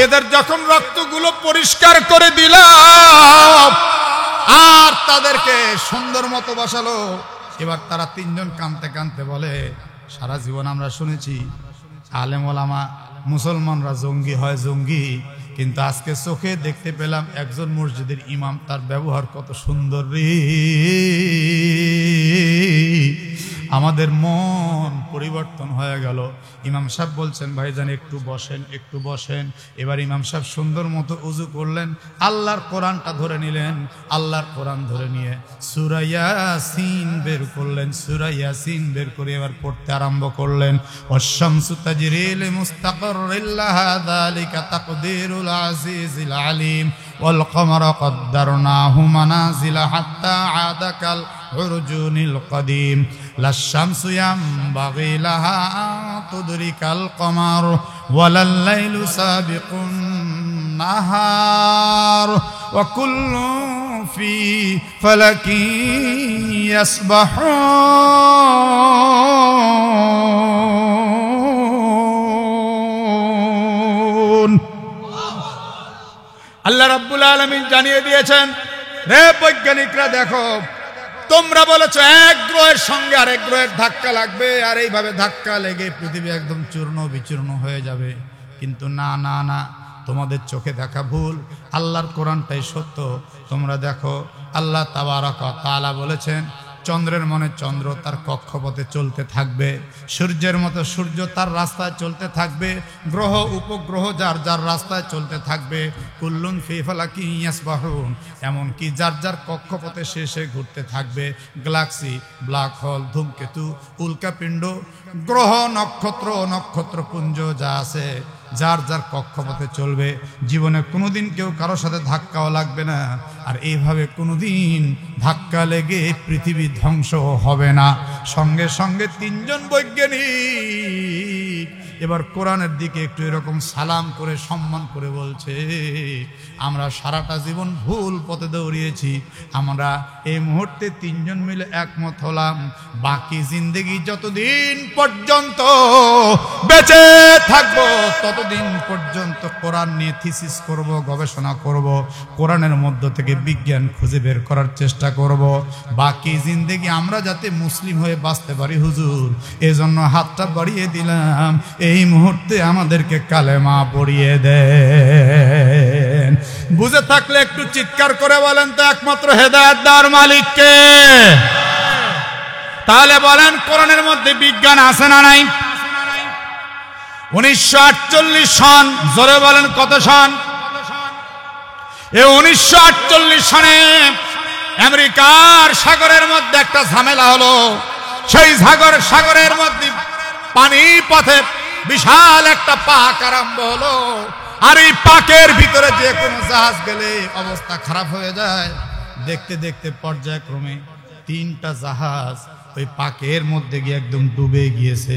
এদের যখন রক্তগুলো পরিষ্কার করে দিলাম আর তাদেরকে সুন্দর মতো বসালো, এবার তারা 3 জন কাঁদতে কাঁদতে বলে, সারা জীবন আমরা শুনেছি আলেম ওলামা মুসলমানরা জঙ্গি হয়, জঙ্গি, কিন্তু আজকে চোখে দেখতে পেলাম একজন মসজিদের ইমাম, তার ব্যবহার কত সুন্দর রে, আমাদের মন পরিবর্তন হয়ে গেল। ইমাম সাহেব বলছেন, ভাইজান একটু বসেন, একটু বসেন। এবার ইমাম সাহেব সুন্দর মতো উজু করলেন, আল্লাহর কোরআনটা ধরে নিলেন, আল্লাহর কোরআন ধরে নিয়ে সূরা ইয়াসিন বের করলেন, সূরা ইয়াসিন বের করে এবার পড়তে আরম্ভ করলেন। ওয়াশ-শামসু তাজরি লিমুস্তাকাররিন লাহা যালিকা তাকদীরুল আজিজিল আলিম ওয়াল কমারা কদ্দারনাহু মানাজিলা হাত্তা আদা কাল উরজুনিল কদিম লাশ-শামসু ইয়ামবাগি লাহা তুদরিকাল কমার ওয়ালাল লাইলু সাবিকুন নাহার ওয়া কুল্লুন ফি ফালাকিন ইয়াসবাহুন। আল্লাহ রাব্বুল আলামিন জানিয়ে দিয়েছেন, রে বৈজ্ঞানিকরা দেখো, তোমরা বলেছো এক গ্রহের সঙ্গে আরেক গ্রহের ধাক্কা লাগবে, আর এইভাবে ধাক্কা লেগে পৃথিবী একদম চূর্ণ বিচূর্ণ হয়ে যাবে, কিন্তু না না না, তোমাদের চোখে দেখা ভুল, আল্লাহর কোরআনটাই সত্য। তোমরা দেখো, আল্লাহ তাবারাক ওয়া তাআলা বলেছেন, চন্দ্রের মনে চন্দ্র তার কক্ষপথে চলতে থাকবে, সূর্যের মতো সূর্য তার রাস্তায় চলতে থাকবে, গ্রহ উপগ্রহ যার যার রাস্তায় চলতে থাকবে, কুল্লুন ফি ফালাকিন ইয়াসবাহুন, এমনকি যার যার কক্ষপথে শেষে ঘুরতে থাকবে। গ্যালাক্সি, ব্ল্যাক হোল, ধূমকেতু, উল্কাপিণ্ড, গ্রহ, নক্ষত্র, নক্ষত্রপুঞ্জ যা আছে যার যার কক্ষপথে চলবে। জীবনে কোনোদিন কেউ কারোর সাথে ধাক্কাও লাগবে না, আর এইভাবে কোনোদিন ধাক্কা লেগে পৃথিবী ধ্বংস হবে না। সঙ্গে সঙ্গে 3 জন বৈজ্ঞানিক এবার কোরআনের দিকে একটু এরকম সালাম করে সম্মান করে বলছে, আমরা সারাটা জীবন ভুল পথে দৌড়িয়েছি, আমরা এই মুহূর্তে তিনজন মিলে একমত হলাম, বাকি জিন্দেগি যতদিন পর্যন্ত বেঁচে থাকবো ততদিন পর্যন্ত কোরআন নিয়ে থিসিস করব, গবেষণা করব, কোরআনের মধ্য থেকে বিজ্ঞান খুঁজে বের করার চেষ্টা করব, বাকি জিন্দেগি আমরা যাতে মুসলিম হয়ে বাঁচতে পারি হুজুর, এজন্য হাতটা বাড়িয়ে দিলাম, এই মুহূর্তে আমাদেরকে কালেমা পড়িয়ে দেন। বুঝে থাকলে একটু চিৎকার করে বলেন তো একমাত্র হেদায়েত দেওয়ার মালিককে। তাহলে বলেন কোরআনের মধ্যে বিজ্ঞান আছে না নাই? 1948 সন, জোরে বলেন কত সন? এই 1948 সনে আমেরিকার সাগরের মধ্যে একটা ঝামেলা হলো। সেই সাগরের মধ্যে পানি পথে বিশাল একটা পাক আরম্ভ হলো, আর এই পাকের ভিতরে যে কোনো জাহাজ গেলে অবস্থা খারাপ হয়ে যায়। দেখতে দেখতে পর্যায়ক্রমে 3টা জাহাজ ওই পাকের মধ্যে গিয়ে একদম ডুবে গিয়েছে।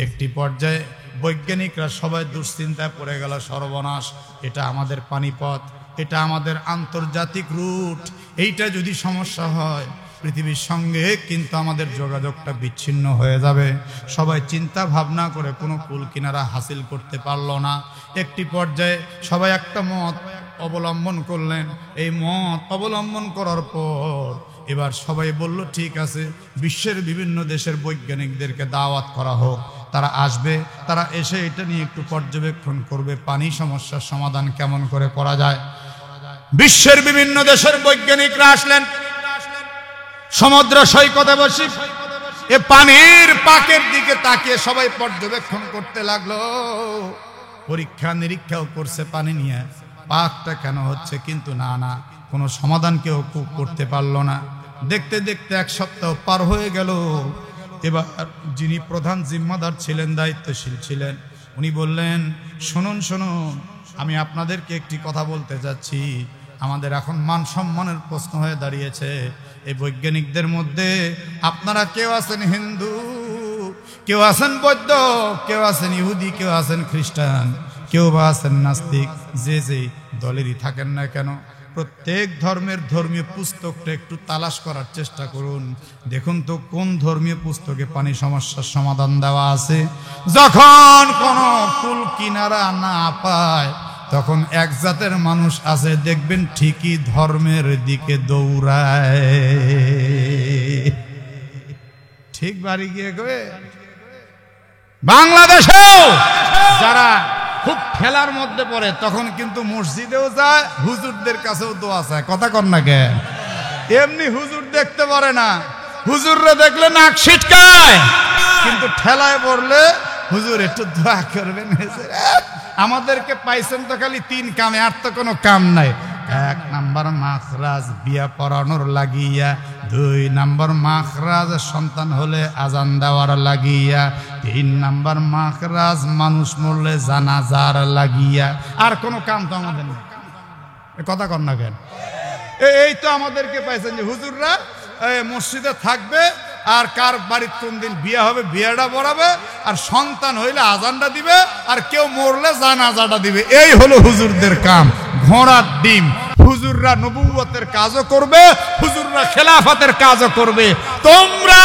একটি পর্যায়ে বৈজ্ঞানিকরা সবাই দুশ্চিন্তায় পড়ে গেল, সর্বনাশ, এটা আমাদের পানিপথ, এটা আমাদের আন্তর্জাতিক রুট, এইটা যদি সমস্যা হয় পৃথিবীর সঙ্গে কিন্তু আমাদের যোগাযোগটা বিচ্ছিন্ন হয়ে যাবে। সবাই চিন্তা ভাবনা করে কোনো কুল কিনারা হাসিল করতে পারল না। একটি পর্যায়ে সবাই একটা মত অবলম্বন করলেন। এই মত অবলম্বন করার পর এবার সবাই বলল, ঠিক আছে, বিশ্বের বিভিন্ন দেশের বৈজ্ঞানিকদেরকে দাওয়াত করা হোক, তারা আসবে, তারা এসে এটা নিয়ে একটু পর্যবেক্ষণ করবে, পানি সমস্যার সমাধান কেমন করে করা যায়। বিশ্বের বিভিন্ন দেশের বৈজ্ঞানিকরা আসলেন, সমুদ্র সৈকতে বসে এ পানির পাকের দিকে তাকিয়ে সবাই পর্যবেক্ষণ করতে লাগলো, পরীক্ষা নিরীক্ষাও করছে পানি নিয়ে, পাকটা কেন হচ্ছে, কিন্তু না কোনো সমাধান কেউ করতে পারলো না। দেখতে দেখতে 1 সপ্তাহ পার হয়ে গেল। এবার যিনি প্রধান জিম্মাদার ছিলেন, দায়িত্বশীল ছিলেন, উনি বললেন, শুনুন, আমি আপনাদেরকে একটি কথা বলতে যাচ্ছি। আমাদের এখন মান সম্মানের প্রশ্ন হয়ে দাঁড়িয়েছে। এই বৈজ্ঞানিকদের মধ্যে আপনারা কেউ আছেন হিন্দু, কেউ আছেন বৌদ্ধ, কেউ আছেন ইহুদি, কেউ আছেন খ্রিস্টান, কেউ বা আছেন নাস্তিক, যে দলেরই থাকেন না কেন, প্রত্যেক ধর্মের ধর্মীয় পুস্তকটা একটু তালাশ করার চেষ্টা করুন। দেখুন তো কোন ধর্মীয় পুস্তকে পানি সমস্যার সমাধান দেওয়া আছে। যখন কোনো কুল কিনারা না পায় তখন এক জাতের মানুষ আছে, দেখবেন ঠিকই ধর্মের দিকে দৌড়ায়। ঠিক বাড়ি গিয়ে গয়ে বাংলাদেশেও যারা খুব ঠেলার মধ্যে পড়ে তখন কিন্তু মসজিদেও যায়, হুজুরদের কাছেও দোয়া চায়। কথা কর না কেন? এমনি হুজুর দেখতে পারে না, হুজুররা দেখলে নাক ছিটকায়, কিন্তু ঠেলায় পড়লে হুজুর একটু দোয়া করবেন। আমাদেরকে পাইছেন তো খালি 3 কামে, আর তো কোনো কাম নাই। 1 নাম্বার মাখরাজ বিয়া পড়ানোর লাগিয়া, 2 নাম্বার মাখরাজ সন্তান হলে আজান দেওয়ার লাগিয়া, 3 নাম্বার মাখরাজ মানুষ মরলে জানাজার লাগিয়া। আর কোনো কাম তো আমাদের নেই। কথা কর না কেন? এই তো আমাদেরকে পাইছেন যে হুজুররা মসজিদে থাকবে, আর কার বাড়ির কোন দিন বিয়া হবে বিয়াটা পড়াবে, আর সন্তান হইলে আজানটা দিবে, আর কেউ মরলে জানাজাটা দিবে। এই হলো হুজুরদের কাম। ঘোড়ার ডিম। হুজুররা নবুয়তের কাজও করবে, হুজুররা খেলাফতের কাজও করবে। তোমরা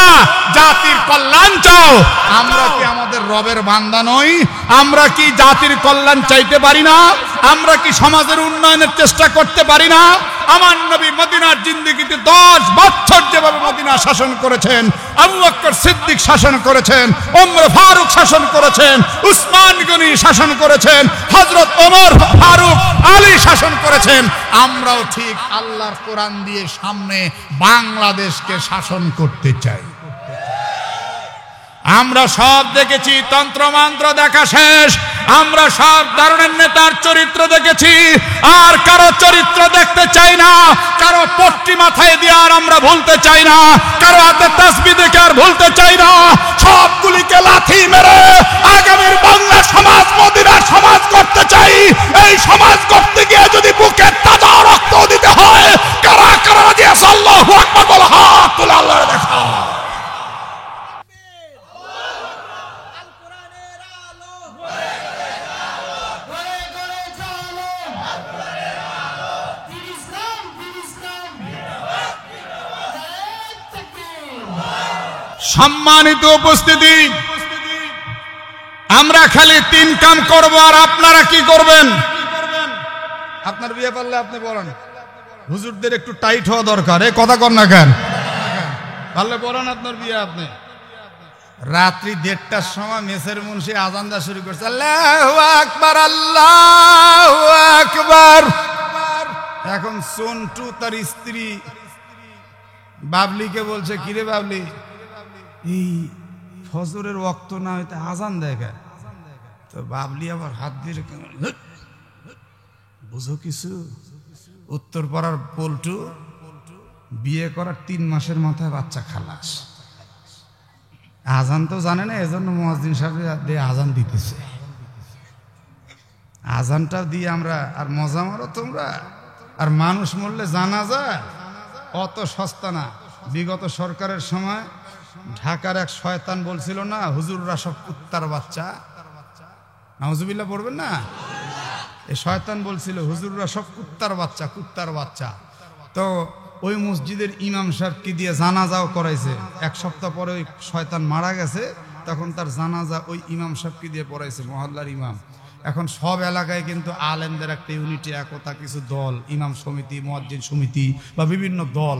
জাতির কল্যাণ চাও, আমরা কি আমাদের রবের বান্দা নই? আমরা কি জাতির কল্যাণ চাইতে পারি না? আমরা কি সমাজের উন্নয়নের চেষ্টা করতে পারি না? আমার নবী মদিনার জিন্দেগিতে 10 বছর যেভাবে মদিনা শাসন করেছেন, আবু বকর সিদ্দিক শাসন করেছেন, ওমর ফারুক শাসন করেছেন, উসমান গনি শাসন করেছেন, হযরত ওমর ফারুক আলী শাসন করেছেন, আমরাও ঠিক আল্লাহর কোরআন দিয়ে সামনে বাংলাদেশকে শাসন করতে চাই। আমরা সব দেখেছি, তন্ত্রমন্ত্র দেখা শেষ, আমরা সব ধরনের নেতার চরিত্র দেখেছি, আর কারো চরিত্র দেখতে চাই না, কারো পট্টি মাথায় দিয়ে আর আমরা ভুলতে চাই না, কারো হাতে তাসবিহ দেখে আর ভুলতে চাই না। সবগুলিকে লাথি মেরে আগামীর বাংলা সমাজ, মদিনার সমাজ করতে চাই। এই সমাজ করতে গিয়ে যদি বুকের তাজা রক্ত দিতে হয়, কারা কারা রাজি আছে? আল্লাহু আকবার বলো, হাত তুলে আল্লাহর দেখা। সম্মানিত উপস্থিতি, আমরা খালি 3 কাম করব, আর আপনারা কি করবেন? আপনার বিয়ে পারলে আপনি বলেন, হুজুরদের একটু টাইট হওয়া দরকার। এই কথা কর না কেন? পারলে বলেন আপনার বিয়ে। আপনি রাত্রি 1:30টার সময় মেসের মুন্সি আজান দেওয়া শুরু করছে, আল্লাহু আকবার, আল্লাহু আকবার। এখন সন্টু তার স্ত্রী বাবলিকে বলছে, কিরে বাবলি, এই ফজরের ওয়াক্ত না হইতে আজান দেখে। তো বাবলি আবার হাত দিয়ে, বুঝো কিছু? উত্তর পাড়ার পল্টু বিয়ে করার 3 মাসের মাথায় বাচ্চা খালাস, আজান তো জানে না, এজন্য মুয়াজ্জিন সাহেব দিয়ে আজান দিতেছে। আজানটা দিয়ে আমরা আর মজা মারো তোমরা। আর মানুষ মরলে জানাজা অত সস্তা না। বিগত সরকারের সময় ঢাকার এক শয়তান বলছিল না, হুজুররা সব কুত্তার বাচ্চা। নাউজুবিল্লাহ পড়বেন না? এই শয়তান বলছিল হুজুররা সব কুত্তার বাচ্চা, কুত্তার বাচ্চা। তো ওই মসজিদের ইমাম সাহেবকে দিয়ে জানাজাও করাইছে। 1 সপ্তাহ পরে ওই শয়তান মারা গেছে, তখন তার জানাজা ওই ইমাম সাহেবকে দিয়ে পড়াইছে, মহল্লার ইমাম। এখন সব এলাকায় কিন্তু আলেমদের একটা ইউনিটি, একতা, কিছু দল, ইমাম সমিতি, মুয়াজ্জিন সমিতি বা বিভিন্ন দল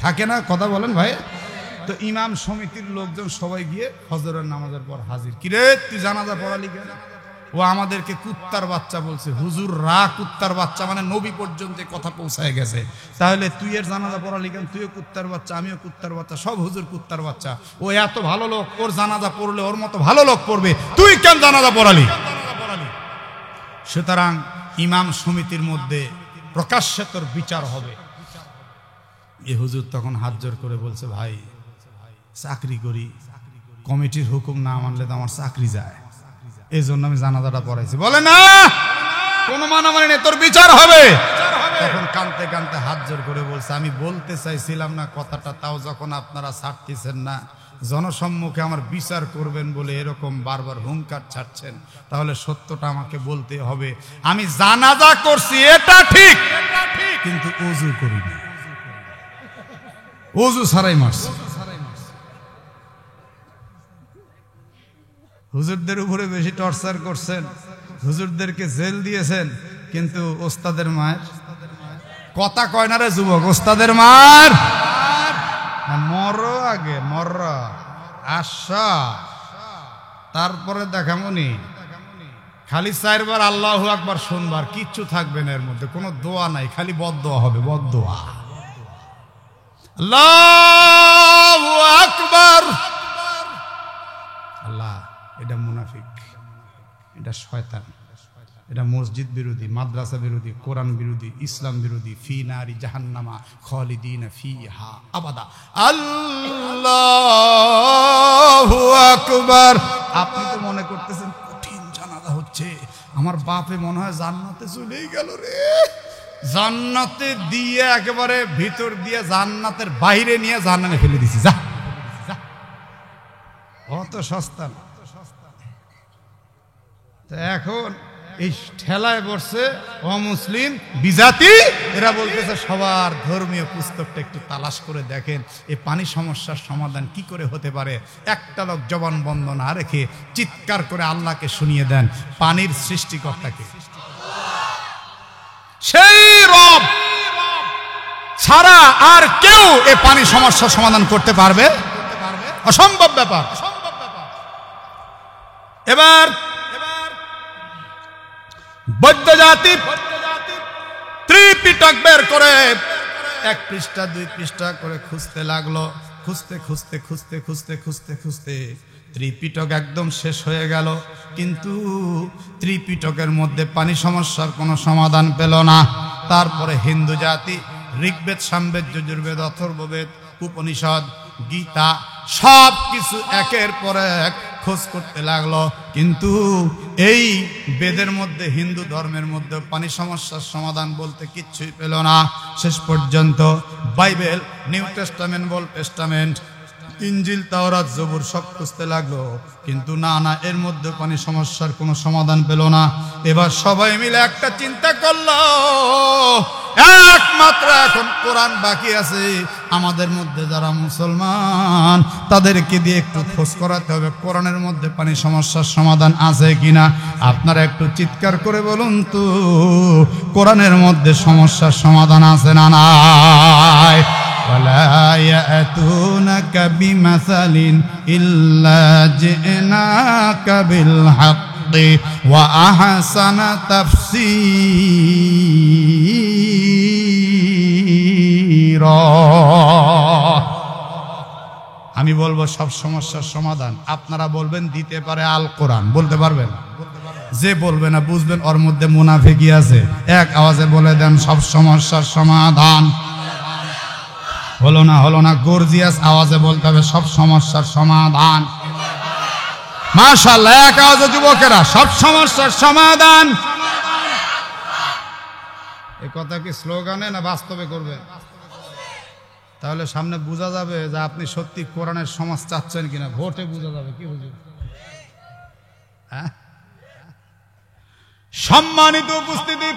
থাকে না? কথা বলেন ভাই। তো ইমাম সমিতির লোকজন সবাই গিয়ে ফজরের নামাজের পর হাজির। কিরে তুই জানাজা পড়ালি কেন? ও আমাদেরকে কুত্তার বাচ্চা বলছে। হুজুর রা কুত্তার বাচ্চা মানে নবী পর্যন্ত কথা পৌঁছায় গেছে। তাহলে তুই এর জানাজা পড়ালি কেন? তুইও কুত্তার বাচ্চা, আমিও কুত্তার বাচ্চা, সব হুজুর কুত্তার বাচ্চা। ও এত ভালো লোক, ওর জানাজা পড়লে ওর মতো ভালো লোক পড়বে, তুই কেন জানাজা পড়ালি? সুতরাং ইমাম সমিতির মধ্যে প্রকাশ্যে তোর বিচার হবে। এ হুজুর তখন হাত জোর করে বলছে, ভাই চাকরি করি, কমিটির হুকুম না মানলে তো আমার চাকরি যায়, এই জন্য আমি জানাজাটা পড়াইছি। বলে না, কোন মানামানি নেই, তোর বিচার হবে। তখন কানতে কানতে হাত জোর করে বলছে, আমি বলতে চাইছিলাম না কথাটা, তাও যখন আপনারা ছাড়তেছেন না, জনসম্মুখে আমার বিচার করবেন বলে এরকম বারবার হুঙ্কার ছাড়ছেন, তাহলে সত্যটা আমাকে বলতে হবে। আমি জানাজা করছি এটা ঠিক, কিন্তু ওযু করিনি, ওযু ছাড়াই মারছি। হুজুরদের উপরে বেশি টর্চার করছেন, হুজুরদেরকে জেল দিয়েছেন, কিন্তু ওস্তাদের মায়ের কথা কয় না রে যুবক, ওস্তাদের মার মর আগে, মর আশা, তারপরে দেখামনি। খালি 4 বার আল্লাহু আকবার শুনবার, কিচ্ছু থাকবে না এর মধ্যে, কোনো দোয়া নাই, খালি বদদোয়া হবে, বদদোয়া। আল্লাহু আকবার। আল্লাহ, এটা মুনাফিক, এটা শয়তান, এটা মসজিদ বিরোধী, মাদ্রাসা বিরোধী, কোরআন বিরোধী, ইসলাম বিরোধী। ফি নারি জাহান্নামা খালিদিনা ফিহা আবাদা। আল্লাহু আকবার। আপনি তো মনে করতেছেন কঠিন জানাজা হচ্ছে, আমার বাপে মনে হয় জান্নাতে চলেই গেল রে। জান্নাতে দিয়ে একেবারে ভিতর দিয়ে জান্নাতের বাইরে নিয়ে জাহান্নামে ফেলে দিছি। যা, অত সস্তা না। এখন এই ঠেলায় বসছে অমুসলিম বিজাতি, এরা বলতেছে সবার ধর্মীয় পুস্তকটা একটু তালাশ করে দেখেন, এই পানি সমস্যার সমাধান কি করে হতে পারে। একটা লোক জবান বন্ধ না রেখে চিৎকার করে আল্লাহকে শুনিয়ে দেন, পানির সৃষ্টিকর্তাকে। সেই রব ছাড়া আর কেউ এই পানি সমস্যার সমাধান করতে পারবে? অসম্ভব ব্যাপার। এবার বৌদ্ধ জাতি ত্রিপিটক বের করে 1 পৃষ্ঠা 2 পৃষ্ঠা করে খুঁজতে লাগলো। খুঁজতে খুঁজতে খুঁজতে খুঁজতে খুঁজতে খুঁজতে ত্রিপিটক একদম শেষ হয়ে গেল, কিন্তু ত্রিপিটকের মধ্যে পানি সমস্যার কোনো সমাধান পেল না। তারপরে হিন্দু জাতি ঋগ্বেদ, সামবেদ, যজুর্বেদ, অথর্ববেদ, উপনিষদ, গীতা সব কিছু একের পর এক খোঁজ করতে লাগলো, কিন্তু এই বেদের মধ্যে, হিন্দু ধর্মের মধ্যে পানি সমস্যার সমাধান বলতে কিচ্ছুই পেল না। শেষ পর্যন্ত Bible, new testament, old testament, ইনজিল, তাওরাত, জবুর সব খুঁজতে লাগলো, কিন্তু না, এর মধ্যে পানি সমস্যার কোনো সমাধান পেল না। এবার সবাই মিলে একটা চিন্তা করলো, একমাত্র মাত্র এখন কোরআন বাকি আছে। আমাদের মধ্যে যারা মুসলমান তাদেরকে দিয়ে একটু খোঁজ করাতে হবে কোরআনের মধ্যে পানি সমস্যার সমাধান আছে কিনা। আপনারা একটু চিৎকার করে বলুন তো, কোরআনের মধ্যে সমস্যার সমাধান আছে না নাই? ولا يأتونك بمثل إلا جئناك بالحق وأحسن تفسيرا। আমি বলবো সব সমস্যার সমাধান আপনারা বলবেন দিতে পারে আল কোরআন। বলতে পারবেন? যে বলবে না বুঝবেন ওর মধ্যে মুনাফিকি আছে। এক আওয়াজে বলে দেন সব সমস্যার সমাধান। হলো না গর্জিয়াস আওয়াজে বলতে হবে সব সমস্যার সমাধান। মাশাআল্লাহ, এক আওয়াজে যুবকেরা সব সমস্যার সমাধান। এই কথা কি স্লোগানে না বাস্তবে করবে? তাহলে সামনে বোঝা যাবে যে আপনি সত্যি কোরআনের সমাজ চাচ্ছেন কিনা। ভোটে বোঝা যাবে। কি বুঝবে? সম্মানিত উপস্থিতি,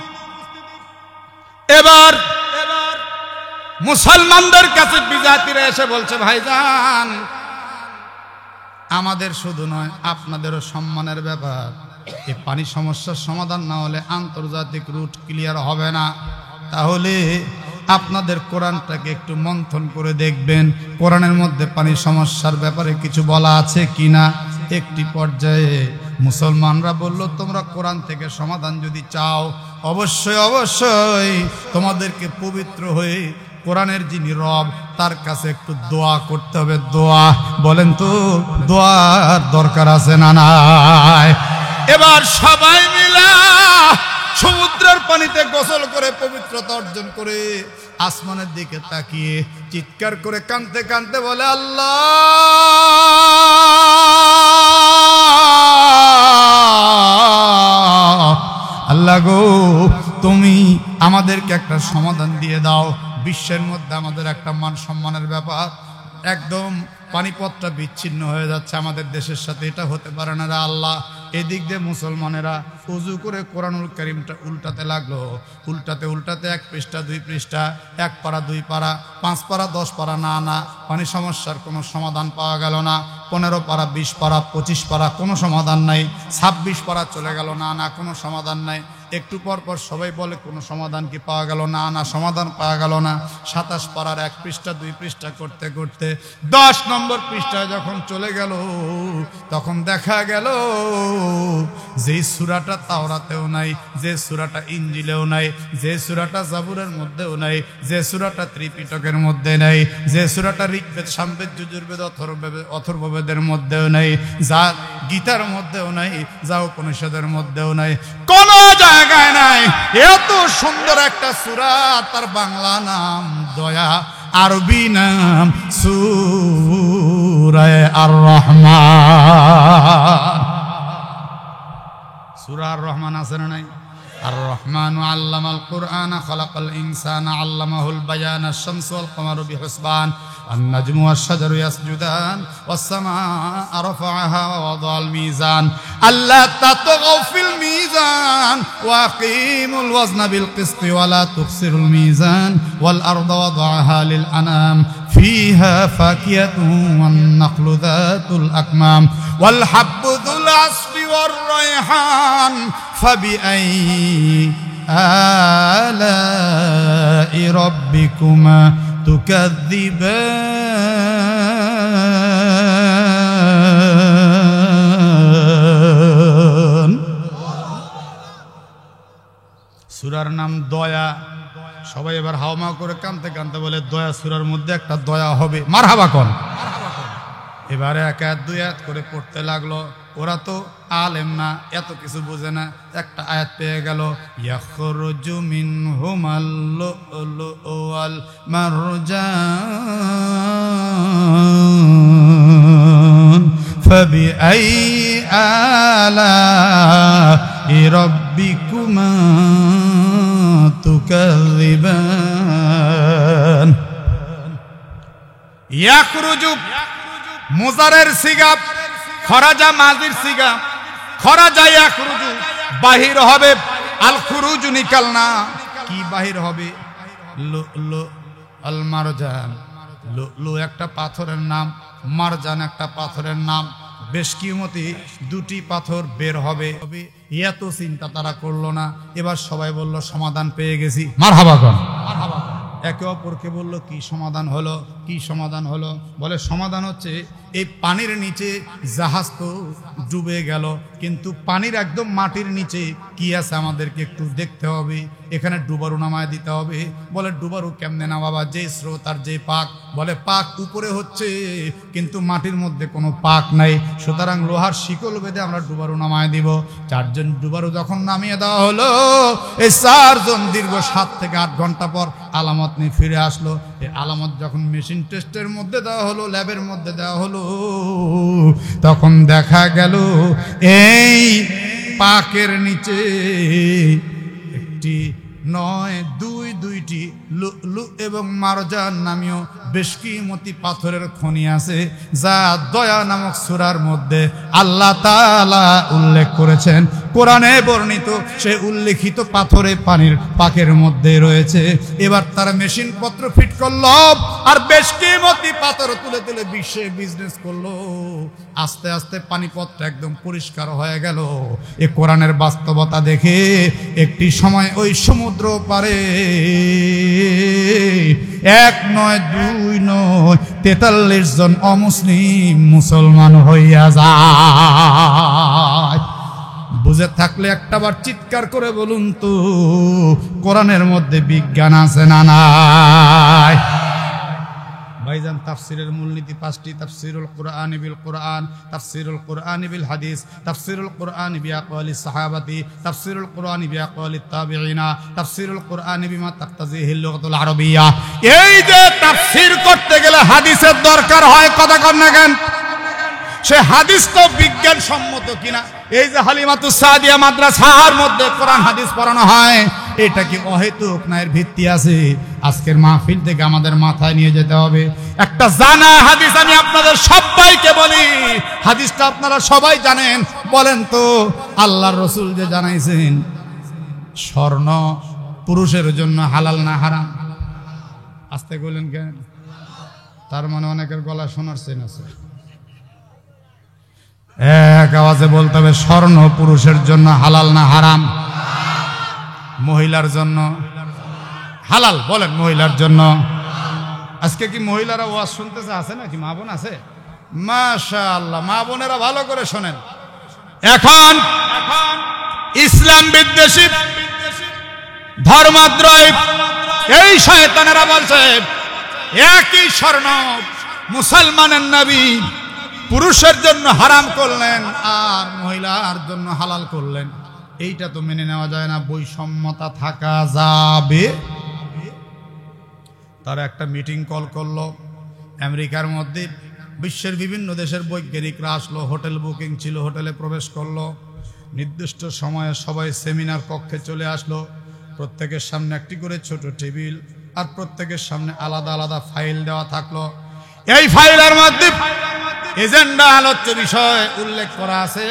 এবার মুসলমানদের কাছে বিজাতিরা এসে বলছে, ভাইজান আমাদের শুধু নয় আপনাদেরও সম্মানের ব্যাপার। এই পানি সমস্যার সমাধান না হলে আন্তর্জাতিক রুট ক্লিয়ার হবে না। তাহলে আপনাদের কোরআনটাকে একটু মন্থন করে দেখবেন, কোরআনের মধ্যে পানি সমস্যার ব্যাপারে কিছু বলা আছে কিনা। একটি পর্যায়ে মুসলমানরা বলল, তোমরা কোরআন থেকে সমাধান যদি চাও অবশ্যই তোমাদেরকে পবিত্র হয়ে কোরআনের যিনি রব তার কাছে একটু দোয়া করতে হবে। দোয়া বলেন তো, দোয়ার দরকার আছে না নাই? এবার সবাই মিলা সমুদ্রের পানিতে গোসল করে পবিত্রতা অর্জন করে আসমানের দিকে তাকিয়ে চিৎকার করে কাঁদতে কাঁদতে বলে, আল্লাহ আল্লাহ গো, তুমি আমাদেরকে একটা সমাধান দিয়ে দাও। বিশ্বের মধ্যে আমাদের একটা মান সম্মানের ব্যাপার, একদম পানিপথটা বিচ্ছিন্ন হয়ে যাচ্ছে আমাদের দেশের সাথে। এটা হতে পারে না রে আল্লাহ। এদিক দিয়ে মুসলমানেরা উজু করে কোরআনুল কারীমটা উল্টাতে লাগলো। উল্টাতে 1 পৃষ্ঠা 2 পৃষ্ঠা, 1 পারা 2 পারা 5 পারা 10 পারা, না পানি সমস্যার কোনো সমাধান পাওয়া গেল না। 15 পারা 20 পারা 25 পারা কোনো সমাধান নাই। 26 পারা চলে গেল, না কোনো সমাধান নাই। একটু পর সবাই বলে কোনো সমাধান কি পাওয়া গেল? না সমাধান পাওয়া গেল না। 27 পারার 1 পৃষ্ঠা 2 পৃষ্ঠা করতে 10 নম্বর পৃষ্ঠায় যখন চলে গেল, তখন দেখা গেল যে সূরাটা তাওরাতেও নাই, যে সূরাটা ইনজিলেও নাই, যে সূরাটা জাবুরের মধ্যেও নাই, যে সূরাটা ত্রিপিটকের মধ্যে নাই, যে সূরাটা ঋগ্বেদ সামবেদ যজুর্বেদ অথর্ববেদের মধ্যেও নাই, যা গীতার মধ্যেও নাই, যা উপনিষদের মধ্যেও নাই, কোন জায়গায় নাই। এত সুন্দর একটা সূরা, তার বাংলা নাম দয়া, আরবি নাম সূরা আর রহমান। সূরা আর রহমান আছে না নাই? আর রহমান আল্লামাল কুরআন খালাকাল ইনসানা আল্লামাহুল বায়ান আশ-শামসু ওয়াল কমারু বিহুসবান النجم والشجر يسجدان والسماء رفعها ووضع الميزان ألا تطغوا في الميزان وأقيموا الوزن بالقسط ولا تخسروا الميزان والأرض وضعها للأنام فيها فاكهة والنخل ذات الأكمام والحب ذو العصف والريحان فبأي آلاء ربكما তুকাযযিবান। সূরার নাম দয়া। সবাই এবার হাওমা করে কাঁদতে বলে, দয়া সূরার মধ্যে একটা দয়া হবে। মারহাবা কোন। এবারে 1 আয়াত 2 আয়াত করে পড়তে লাগলো। ওরা তো আলেম না, এত কিছু বোঝে না। একটা আয়াত পেয়ে গেল, ইয়াখরুজু মিনহুমাল লুলুউ ওয়াল মারজান ফাবিআইয়ি আলাই রাব্বিকুমা তুকাযযিবান। ইয়াখরুজু মুজারের সিগা, খরাজা মাজির সিগা, খরাজা ইয়াখরুজু বাহির হবে, আল খুরুজু নিকালনা। কি বাহির হবে? লুলু আল মারজান। লুলু একটা পাথরের নাম, মারজান একটা পাথরের নাম। বেশ কিমতি দুটি পাথর বের হবে। এত চিন্তা তারা করলো না। এবার সবাই বলল সমাধান পেয়ে গেছি। মারহাবা কর। একে অপরকে বলল কি সমাধান হলো, কি সমাধান হলো? বলে সমাধান হচ্ছে এই পানির নিচে জাহাজ তো ডুবে গেল, কিন্তু পানির একদম মাটির নিচে কি আছে আমাদেরকে একটু দেখতে হবে, এখানে ডুবারু নামায় দিতে হবে। বলে ডুবারু কেমনে না বাবা, যে স্রোত আর যে পাক। বলে পাক উপরে হচ্ছে কিন্তু মাটির মধ্যে কোনো পাক নাই, সুতরাং লোহার শিকল বেঁধে আমরা ডুবারু নামায় দিব। চারজন ডুবারু যখন নামিয়ে দেওয়া হলো, এই চারজন দীর্ঘ 7 থেকে 8 ঘন্টা পর আলামত নিয়ে ফিরে আসলো। এই আলামত যখন মেশিন টেস্টের মধ্যে দেওয়া হলো, ল্যাবের মধ্যে দেওয়া হলো, তখন দেখা গেল এই পাকের নিচে একটি নয় দুইটি লুলু এবং মারজান নামীয় বেশ কিমতি পাথরের খনি আছে, যা দয়া নামক সূরার মধ্যে আল্লাহ তাআলা উল্লেখ করেছেন। কোরআনে বর্ণিত সে উল্লেখিত পাথরে পানির পাকের মধ্যে রয়েছে। এবার তারা মেশিন পত্র ফিট করলো আর বেশ কিমতি পাথর তুলে তুলে বিশ্বে বিজনেস করলো। আস্তে আস্তে পানিপথটা একদম পরিষ্কার হয়ে গেল। এ কোরআনের বাস্তবতা দেখে একটি সময় ওই সমুদ্র পারে 1 নয় 2 নয় 43 জন অমুসলিম মুসলমান হইয়া যায়। বুঝে থাকলে একটাবার চিৎকার করে বলুন তো, কোরআনের মধ্যে বিজ্ঞান আছে না নাই? ভাইজান, তাফসিরের মূলনীতি 5টি: তাফসিরুল কুরআন বিল কুরআন, তাফসিরুল কুরআন বিল হাদিস, তাফসিরুল কুরআন বিআকওয়ালিস সাহাবাতি, তাফসিরুল কুরআন বিআকওয়ালিত তাবিঈনা, তাফসিরুল কুরআন বিমা তাকতাজিহিল লুগাতুল আরবিয়্যা। এই যে তাফসির করতে গেলে হাদিসের দরকার হয়, কথা কন না কেন? সে হাদিস তো বিজ্ঞান সম্মত কিনা? এই যে হালিমাতুস সাদিয়া মাদ্রাসার মধ্যে কোরআন হাদিস পড়ানো হয়, এটা কি অহেতুক না? এর ভিত্তি আছে। আজকের মাহফিল থেকে আমাদের মাথায় নিয়ে যেতে হবে একটা জানা হাদিস। আমি আপনাদের সবাইকে বলি, হাদিসটা আপনারা সবাই জানেন। বলেন তো, আল্লাহর রাসূল যে জানাইছেন স্বর্ণ পুরুষের জন্য হালাল না হারাম? আস্তে বলেন কেন? তার মানে অনেকের গলা শোনার চেন আছে। এক আওয়াজে বলতে হবে, স্বর্ণ পুরুষের জন্য হালাল না হারাম? মহিলার জন্য হালাল। বলেন মহিলার জন্য। আজকে কি মহিলারা ওয়াজ শুনতেছে? আছে নাকি? মা বোন আছে? মাশাআল্লাহ, মা বোনেরা ভালো করে শোনেন। এখন ইসলাম বিদ্বেষী ধর্মাদ্রোহী এই শয়তানেরা বলছে একই স্বর্ণ মুসলমানের নবী পুরুষের জন্য হারাম করলেন আর মহিলার জন্য হালাল করলেন। এইটা তো মেনে নেওয়া যায় না। বৈষম্যতা থাকা যাবে? তারা একটা মিটিং কল করলো আমেরিকার মধ্যে। বিশ্বের বিভিন্ন দেশের বৈজ্ঞানিকরা আসলো, হোটেল বুকিং ছিল, হোটেলে প্রবেশ করলো। নির্দিষ্ট সময়ে সবাই সেমিনার কক্ষে চলে আসলো। প্রত্যেকের সামনে একটি করে ছোট টেবিল আর প্রত্যেকের সামনে আলাদা আলাদা ফাইল দেওয়া থাকলো। এই ফাইলের মধ্যে এজেন্ডা আলোচ্য বিষয় উল্লেখ করা আছে।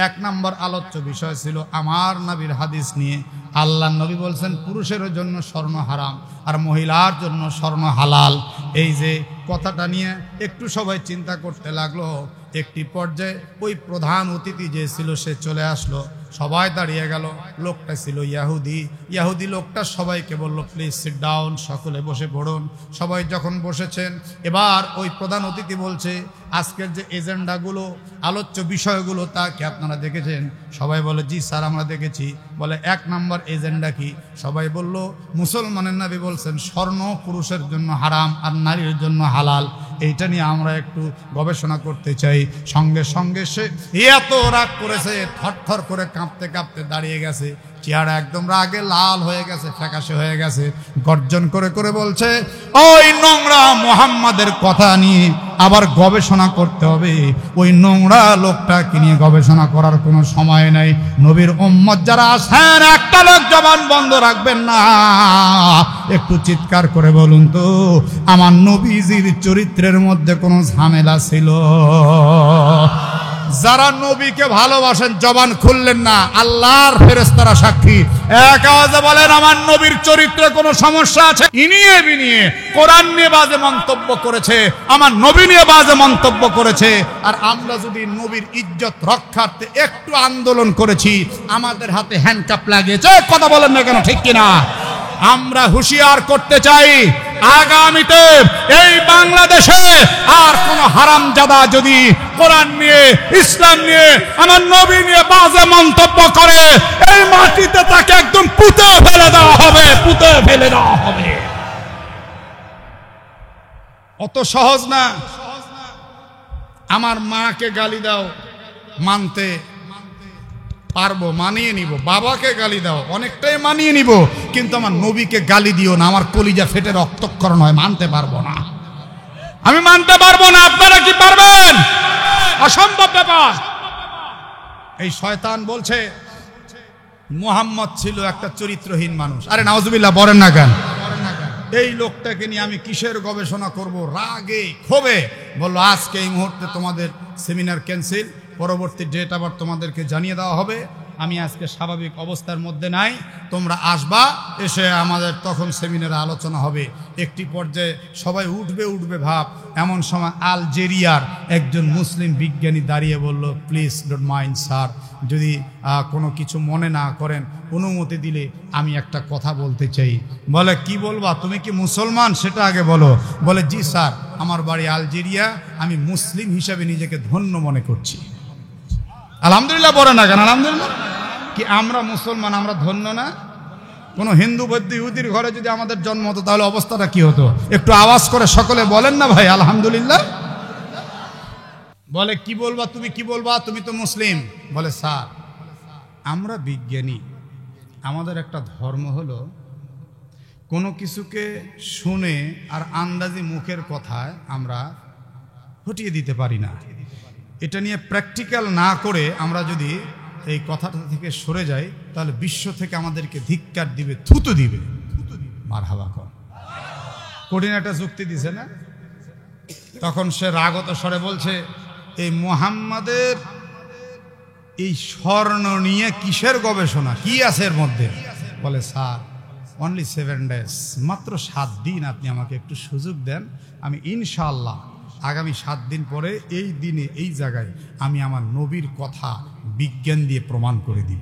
1 নম্বর আলোচ্য বিষয় ছিল আমার নবীর হাদিস নিয়ে। আল্লাহ নবী বলছেন পুরুষের জন্য স্বর্ণ হারাম আর মহিলার জন্য স্বর্ণ হালাল। এই যে কথাটা নিয়ে একটু সবাই চিন্তা করতে লাগলো। একটি পর্যায়ে ওই প্রধান অতিথি যে ছিল সে চলে আসলো। সবাই দাঁড়িয়ে গেল। লোকটা ছিল ইয়াহুদি লোকটা সবাইকে বলল, প্লিজ সিট ডাউন, সকলে বসে পড়ুন। সবাই যখন বসেছেন, এবার ওই প্রধান অতিথি বলছে, আজকের যে এজেন্ডাগুলো আলোচ্য বিষয়গুলো তা কি আপনারা দেখেছেন? সবাই বলে, জি স্যার আমরা দেখেছি। বলে 1 নম্বর এজেন্ডা কি? সবাই বলল, মুসলমানের নবী বলছেন স্বর্ণ পুরুষের জন্য হারাম আর নারীর জন্য হালাল। এইটা নিয়ে আমরা একটু গবেষণা করতে চাই। সঙ্গে সঙ্গে সে এত রাগ করেছে, থরথর করে কাঁপতে কাঁপতে দাঁড়িয়ে গেছে। চেহারা একদম রাগে লাল হয়ে গেছে, ফ্যাকাশে হয়ে গেছে। গর্জন করে করে বলছে, ওই নোংরা মুহাম্মাদের কথা নিয়ে আবার গবেষণা করতে হবে? ওই নোংরা লোকটাকে নিয়ে গবেষণা করার কোনো সময় নাই। নবীর উম্মত যারা আছেন, একটা লোক জবান বন্ধ রাখবেন না। একটু চিৎকার করে বলুন তো, আমার নবীজির চরিত্রের মধ্যে কোনো ঝামেলা ছিল? যারা নবীকে ভালোবাসেন জবান খুললেন না, আল্লাহর ফেরেশতারা সাক্ষী, এক আওয়াজে বলেন আমার নবীর চরিত্রে কোনো সমস্যা আছে? ইনিয়ে বিনিয়ে কোরআন নিয়ে বাজে মন্তব্য করেছে, আমার নবী নিয়ে বাজে মন্তব্য করেছে। আর আমরা যদি নবীর ইজ্জত রক্ষার্থে একটু আন্দোলন করেছি, আমাদের হাতে হ্যান্ডকাপ লাগিয়েছে। কথা বলেন না কেন, ঠিক কিনা? আমরা হুঁশিয়ার করতে চাই, আগামীতে এই বাংলাদেশে আর কোন হারামজাদা যদি কোরআন নিয়ে, ইসলাম নিয়ে, আমার নবী নিয়ে বাজে মন্তব্য করে, এই মাটিতে তাকে একদম পুঁতে ফেলে দেওয়া হবে, পুঁতে ফেলে দেওয়া হবে। অত সহজ না। আমার মাকে গালি দাও, মানতে পারবো, মানিয়ে নিব। বাবাকে গালি দাও, অনেকটাই মানিয়ে নিব, কিন্তু আমার নবীকে গালি দিও না, আমার কলিজা ফেটে রক্তক্ষরণ হয়, মানতে পারবো না, আমি মানতে পারবো না। আপনারা কি পারবেন? অসম্ভব ব্যাপার। এই শয়তান বলছে মুহাম্মদ ছিল একটা চরিত্রহীন মানুষ। আরে নাউজুবিল্লাহ বলেন না কেন? এই লোকটাকে নিয়ে আমি কিসের গবেষণা করব? রাগে ক্ষোভে বললো আজকে এই মুহূর্তে তোমাদের সেমিনার ক্যান্সেল, পরবর্তী ডেট আবার তোমাদেরকে জানিয়ে দেওয়া হবে। আমি আজকে স্বাভাবিক অবস্থার মধ্যে নাই, তোমরা আসবা, এসে আমাদের তখন সেমিনারে আলোচনা হবে। একটি পর্যায়ে সবাই উঠবে ভাব, এমন সময় আলজেরিয়ার একজন মুসলিম বিজ্ঞানী দাঁড়িয়ে বলল, প্লিজ ডোন্ট মাইন্ড স্যার, যদি কোনো কিছু মনে না করেন, অনুমতি দিলে আমি একটা কথা বলতে চাই। বলে কি বলবা? তুমি কি মুসলমান সেটা আগে বলো। বলে জি স্যার, আমার বাড়ি আলজেরিয়া, আমি মুসলিম হিসাবে নিজেকে ধন্য মনে করছি। আলহামদুলিল্লাহ বলে না কেন? আলহামদুলিল্লাহ। কি আমরা মুসলমান, আমরা ধন্য না? কোন হিন্দু বৌদ্ধ ইহুদির ঘরে যদি আমাদের জন্ম হতো তাহলে অবস্থাটা কি হতো? একটু আওয়াজ করে সকলে বলেন না ভাই আলহামদুলিল্লাহ। বলে কি বলবা? তুমি কি বলবা? তুমি তো মুসলিম। বলে স্যার, আমরা বিজ্ঞানী, আমাদের একটা ধর্ম হলো কোনো কিছুকে শুনে আর আন্দাজি মুখের কথায় আমরা হটিয়ে দিতে পারি না। এটা নিয়ে প্র্যাকটিক্যাল না করে আমরা যদি এই কথাটা থেকে সরে যাই, তাহলে বিশ্ব থেকে আমাদেরকে ধিক্কার দিবে, থুতু দিবে। মারহাবা কর। কঠিন একটা যুক্তি দিছে না? তখন সে রাগত স্বরে বলছে, এই মুহাম্মাদের এই স্বর্ণ নিয়ে কিসের গবেষণা, কি আছে এর মধ্যে? বলে স্যার, অনলি 7 days, মাত্র 7 দিন আপনি আমাকে একটু সুযোগ দেন, আমি ইনশাআল্লাহ আগামী 7 দিন পরে এই দিনে এই জায়গায় আমি আমার নবীর কথা বিজ্ঞান দিয়ে প্রমাণ করে দিব।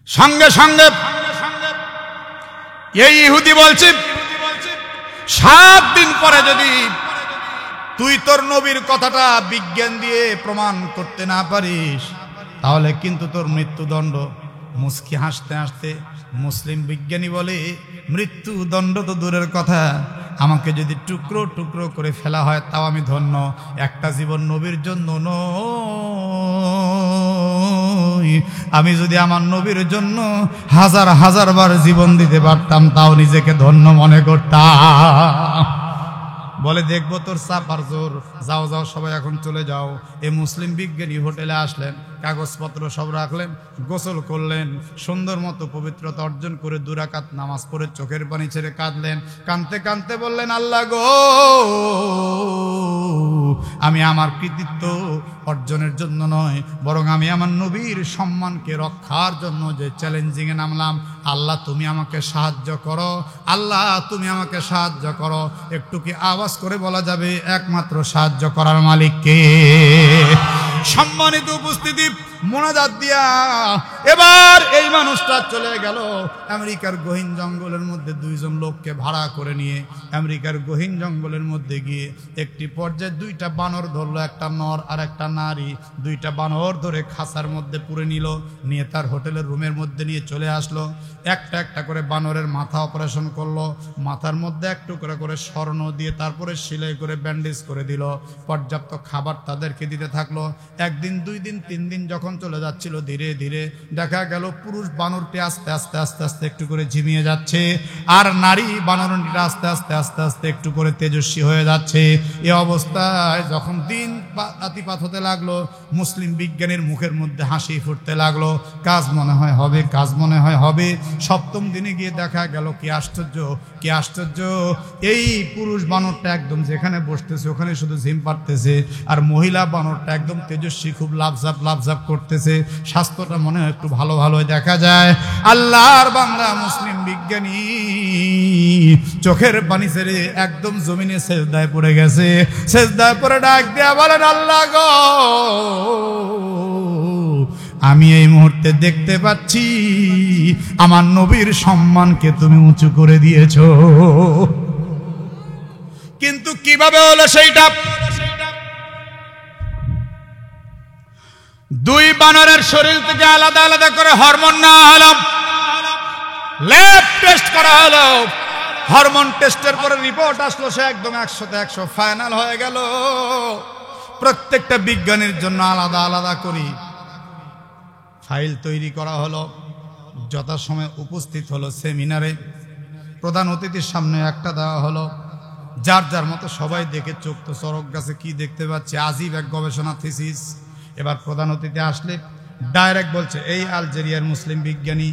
সঙ্গে সঙ্গে এই ইহুদি বলছে, 7 দিন পরে যদি তুই তোর নবীর কথাটা বিজ্ঞান দিয়ে প্রমাণ করতে না পারিস, তাহলে কিন্তু তোর মৃত্যুদণ্ড। মুস্কি হাসতে হাসতে মুসলিম বিজ্ঞানী বলে, মৃত্যুদণ্ড তো দূরের কথা, আমাকে যদি টুকরো টুকরো করে ফেলা হয় তাও আমি ধন্য। একটা জীবন নবীর জন্য নয়, আমি যদি আমার নবীর জন্য হাজার হাজার বার জীবন দিতে পারতাম তাও নিজেকে ধন্য মনে করতাম। বলে দেখবো তোর চাপার জোর, যাও যাও সবাই এখন চলে যাও। এই মুসলিম বিজ্ঞানী হোটেলে আসলেন, কাগজপত্র সব রাখলেন, গোসল করলেন, সুন্দর মতো পবিত্রতা অর্জন করে 2 রাকাত নামাজ পড়ে চোখের পানি ছেড়ে কাঁদলেন। কাঁদতে কাঁদতে বললেন, আল্লাহ গো, আমি আমার কৃতিত্ব অর্জনের জন্য নয়, বরং আমি আমার নবীর সম্মানকে রক্ষার জন্য যে চ্যালেঞ্জিংয়ে নামলাম, আল্লাহ তুমি আমাকে সাহায্য করো, আল্লাহ তুমি আমাকে সাহায্য করো। একটু কি আওয়াজ করে বলা যাবে একমাত্র সাহায্য করার মালিক কে? সম্মানিত উপস্থিতি, মোনাজাত দিয়া এবার এই মানুষটা চলে গেল আমেরিকার গহীন জঙ্গলের মধ্যে। 2 জন লোককে ভাড়া করে নিয়ে আমেরিকার গহীন জঙ্গলের মধ্যে গিয়ে একটি পর্যায়ে 2টা বানর ধরলো, একটা নর আর একটা নারী। 2টা বানর ধরে খাঁচার মধ্যে পুরে নিয়ে তার হোটেলের রুমের মধ্যে নিয়ে চলে আসলো। একটা একটা করে বানরের মাথা অপারেশন করলো, মাথার মধ্যে 1 টুকরা করে স্বর্ণ দিয়ে তারপরে সেলাই করে ব্যান্ডেজ করে দিল। পর্যাপ্ত খাবার তাদেরকে দিতে থাকলো। 1 দিন 2 দিন 3 দিন যখন চলে যাচ্ছিল, ধীরে ধীরে দেখা গেল পুরো পুরুষ বানরটি আস্তে আস্তে আস্তে আস্তে একটু করে ঝিমিয়ে যাচ্ছে, আর নারী বানরটিটা আস্তে আস্তে আস্তে আস্তে একটু করে তেজস্বী হয়ে যাচ্ছে। এ অবস্থায় যখন দিন রাতিপাত হতে লাগলো, মুসলিম বিজ্ঞানীর মুখের মধ্যে হাসি ফুটতে লাগলো। কাজ মনে হয় হবে, কাজ মনে হয় হবে। সপ্তম দিনে গিয়ে দেখা গেল কি আশ্চর্য, কি আশ্চর্য, এই পুরুষ বানরটা একদম যেখানে বসতেছে ওখানে শুধু ঝিম পারতেছে, আর মহিলা বানরটা একদম তেজস্বী, খুব লাফঝাপ লাফঝাপ করতেছে। স্বাস্থ্যটা মনে হয় একটু ভালো ভালো দেখা যায়। আল্লাহর বান্দা মুসলিম বিজ্ঞানী চোখের পানি ছেড়ে একদম জমিনে সেজদায় পড়ে গেছে। সেজদায় পড়ে ডাক দেয়া বলেন, আল্লাহ গো, আমি এই মুহূর্তে দেখতে পাচ্ছি আমার নবীর সম্মানকে তুমি উঁচু করে দিয়েছো। কিন্তু কিভাবে হলো সেইটা? দুই বানরের শরীর থেকে আলাদা আলাদা করে হরমোন নেওয়া হলো, ল্যাব টেস্ট করা হলো। হরমোন টেস্টের পরে রিপোর্ট আসলো সে একদম 100তে 100 ফাইনাল হয়ে গেল। প্রত্যেকটা বিজ্ঞানীর জন্য আলাদা আলাদা করি ফাইল তৈরি করা হলো। যথাসময়ে উপস্থিত হলো সেমিনারে, প্রধান অতিথির সামনে একটা দেওয়া হলো। যার যার মতো সবাই দেখে চোখ তো চরক গাছে, কি দেখতে পাচ্ছে, আজীব এক গবেষণা থিসিস। এবার প্রধান অতিথি আসলে ডাইরেক্ট বলছে, এই আলজেরিয়ার মুসলিম বিজ্ঞানী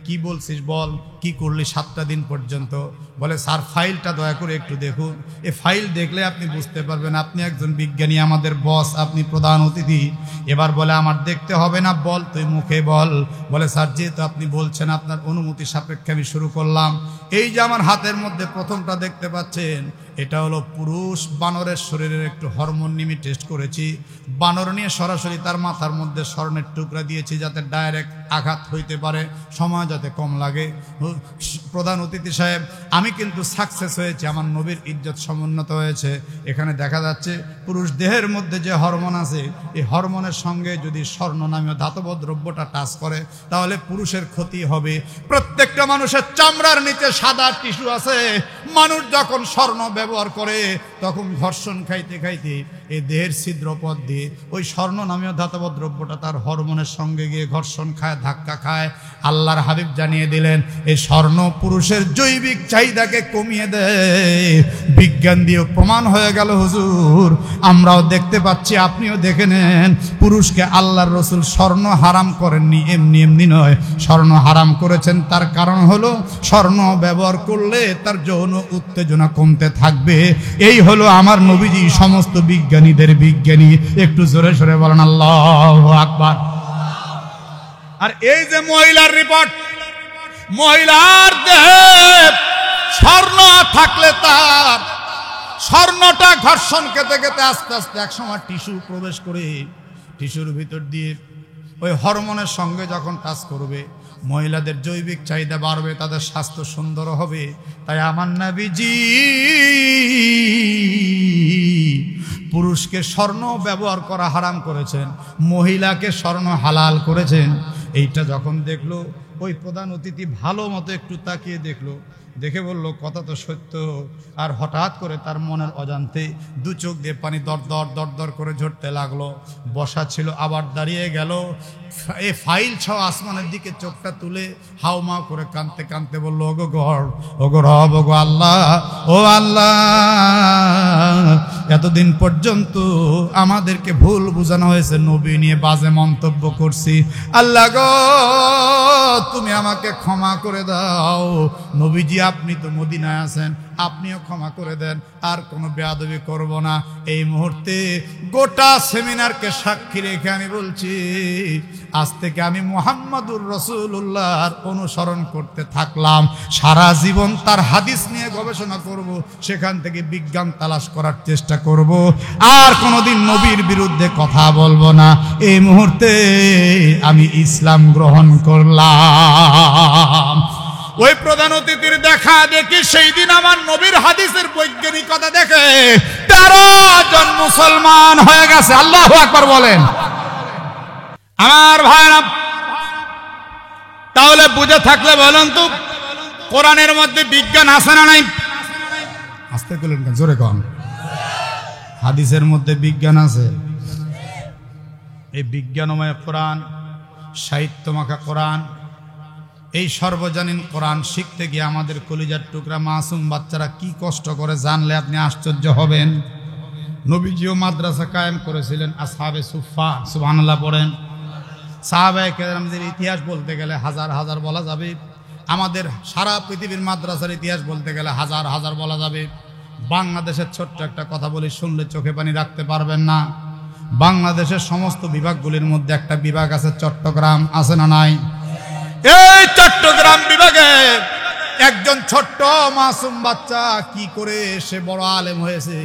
কি বলছিস বল, কি করলি 7টা দিন পর্যন্ত? বলে, স্যার ফাইলটা দয়া করে একটু দেখুন। এই ফাইল দেখলে আপনি বুঝতে পারবেন আপনি একজন বিজ্ঞানী, আমাদের বস, আপনি প্রধান অতিথি। এবার বলে, আমার দেখতে হবে না, বল তুই মুখে বল। বলে, স্যার যেহেতু আপনি বলছেন আপনার অনুমতি সাপেক্ষে আমি শুরু করলাম। এই যে আমার হাতের মধ্যে প্রথমটা দেখতে পাচ্ছেন, এটা হলো পুরুষ বানরের শরীরের একটু হরমোন নিয়ে টেস্ট করেছি। বানর নিয়ে সরাসরি তার মাথার মধ্যে স্বর্ণের টুকরা দিয়েছি যাতে ডাইরেক্ট আঘাত হইতে পারে, সময় যাতে কম লাগে। প্রধান অতিথি সাহেব, আমি কিন্তু সাকসেস হয়েছি, আমার নবীর ইজ্জত সমুন্নত হয়েছে। এখানে দেখা যাচ্ছে পুরুষ দেহের মধ্যে যে হরমোন আছে, এই হরমোনের সঙ্গে যদি স্বর্ণ নামীয় ধাতব দ্রব্যটা টাচ করে তাহলে পুরুষের ক্ষতি হবে। প্রত্যেকটা মানুষের চামড়ার নিচে সাদা টিস্যু আছে। মানুষ যখন স্বর্ণ ব্যবহার করে তখন ঘর্ষণ খাইতে খাইতে এই দেহের ছিদ্রপথ দিয়ে ওই স্বর্ণ নামীয় ধাতব দ্রব্যটা তার হরমোনের সঙ্গে গিয়ে ঘর্ষণ খায়, ধাক্কা খায়। আল্লাহর হাবিব জানিয়ে দিলেন, এই স্বর্ণ পুরুষের জৈবিক চাহিদাকে কমিয়ে দেয়। বিজ্ঞান দিয়েও প্রমাণ হয়ে গেল হুজুর, আমরাও দেখতে পাচ্ছি, আপনিও দেখে নেন। পুরুষকে আল্লাহর রসুল স্বর্ণ হারাম করেননি এমনি এমনি নয়, স্বর্ণ হারাম করেছেন তার কারণ হলো স্বর্ণ ব্যবহার করলে তার যৌন উত্তেজনা কমতে থাকবে। এই হলো আমার নবীজি সমস্ত বিজ্ঞানীদের বিজ্ঞানী। একটু জোরে সরে বলেন আল্লাহু আকবার। আর এই যে মহিলার রিপোর্ট, মহিলার দেহে স্বর্ণ থাকলে তার স্বর্ণটা ঘর্ষণ খেতে খেতে আস্তে আস্তে একসময় টিস্যু প্রবেশ করে টিস্যুর ভিতর দিয়ে ওই হরমোনের সঙ্গে যখন টাচ করবে মহিলাদের জৈবিক চাহিদা বাড়বে, তাদের স্বাস্থ্য সুন্দর হবে। তাই আমার নবীজি পুরুষকে স্বর্ণ ব্যবহার করা হারাম করেছেন, মহিলাকে স্বর্ণ হালাল করেছেন। এইটা যখন দেখলো ওই প্রধান অতিথি ভালো মতো একটু তাকিয়ে দেখলো, দেখে বলল কথা তো সত্য। আর হঠাৎ করে তার মনের অজান্তে দু চোখ দিয়ে পানি দর দর দর দর করে ঝরতে লাগলো। বসা ছিল আবার দাঁড়িয়ে গেল, এ ফাইল ছাও আসমানের দিকে চোখটা তুলে হাউমাউ করে কাঁদতে কাঁদতে বলল, ওগো গড়, ওগো রব, ওগো আল্লাহ, ও আল্লাহ, এতদিন পর্যন্ত আমাদেরকে ভুল বোঝানো হয়েছে, নবী নিয়ে বাজে মন্তব্য করছি। আল্লাহ গো, তুমি আমাকে ক্ষমা করে দাও। নবীজি আপনি তো মদিনায় আছেন, আপনিও ক্ষমা করে দেন, আর কোনো বেয়াদবি করব না। এই মুহূর্তে গোটা সেমিনারকে সাক্ষী রেখে আমি বলছি, আজ থেকে আমি মুহাম্মাদুর রাসূলুল্লাহর অনুসরণ করতে থাকলাম। সারা জীবন তার হাদিস নিয়ে গবেষণা করব, সেখান থেকে বিজ্ঞান তালাশ করার চেষ্টা করব, আর কোনোদিন নবীর বিরুদ্ধে কথা বলবো না। এই মুহূর্তে আমি ইসলাম গ্রহণ করলাম। ওই প্রধান অতিথির দেখা দেখি সেই দিন আমার নবীর হাদিসের বৈজ্ঞানিকতা দেখে 13 জন মুসলমান হয়ে গেছে। আল্লাহু আকবার বলেন। আমার ভাইরা, তাহলে বুঝে থাকলে বলেন তো, কোরআনের মধ্যে বিজ্ঞান আছে না নাই? আস্তে বলেন, জোরে কন। হাদিসের মধ্যে বিজ্ঞান আছে। এই বিজ্ঞানময় কোরআন, সাহিত্যমাখা কোরআন, এই সর্বজনীন কোরআন শিখতে গিয়ে আমাদের কলিজার টুকরা মাসুম বাচ্চারা কি কষ্ট করে জানলে আপনি আশ্চর্য হবেন। নবীজিও মাদ্রাসা কায়েম করেছিলেন আসহাবে সুফা, সুবহানাল্লাহ পড়েন। সাহাবায়ে কেরামদের ইতিহাস বলতে গেলে হাজার হাজার বলা যাবে। আমাদের সারা পৃথিবীর মাদ্রাসার ইতিহাস বলতে গেলে হাজার হাজার বলা যাবে। বাংলাদেশের ছোট্ট একটা কথা বলি, শুনলে চোখে পানি রাখতে পারবেন না। বাংলাদেশের সমস্ত বিভাগগুলির মধ্যে একটা বিভাগ আছে চট্টগ্রাম, আছে না নাই? এই চট্টগ্রাম বিভাগে একজন ছোট্ট মাসুম বাচ্চা কি করে সে বড় আলেম হয়েছে,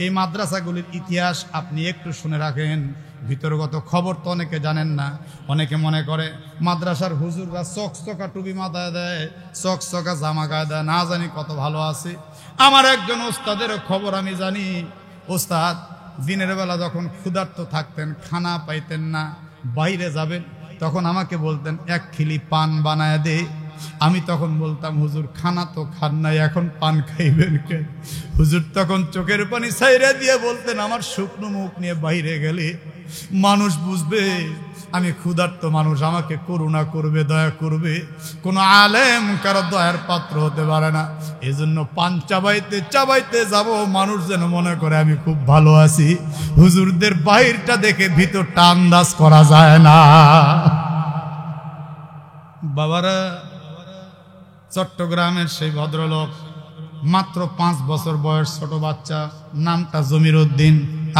এই মাদ্রাসাগুলির ইতিহাস আপনি একটু শুনে রাখেন। ভিতরগত খবর তো অনেকে জানেন না। অনেকে মনে করে মাদ্রাসার হুজুররা চকচকা টুপি মাথায় দেয়, চকচকা জামা গায়ে দেয়, না জানি কত ভালো আছে। আমার একজন ওস্তাদের খবর আমি জানি। ওস্তাদ দিনের বেলা যখন ক্ষুধার্ত থাকতেন, খানা পাইতেন না, বাইরে যাবেন, তখন আমাকে বলতেন এক খিলি পান বানায় দে। আমি তখন বলতাম হুজুর খানা তো খান নাই, এখন পান খাইবেন কে? হুজুর তখন চোখের পানি ছাইরে দিয়ে বলতেন আমার শুকনো মুখ নিয়ে বাইরে গেলে মানুষ বুঝবে আমি ক্ষুধার্ত মানুষ, আমাকে করুণা করবে, দয়া করবে। কোন আলেম কারো দয়ার পাত্র হতে পারে না। এজন্য পান চাবাইতে চাবাইতে যাব, মানুষ যেন মনে করে আমি খুব ভালো আছি। হুজুরদের বাহিরটা দেখে ভিতরটা আন্দাজ করা যায় না। বাবারা, চট্টগ্রামের সেই ভদ্রলোক, মাত্র 5 বছর বয়স, ছোট বাচ্চা, নামটা জমির উদ্দিন।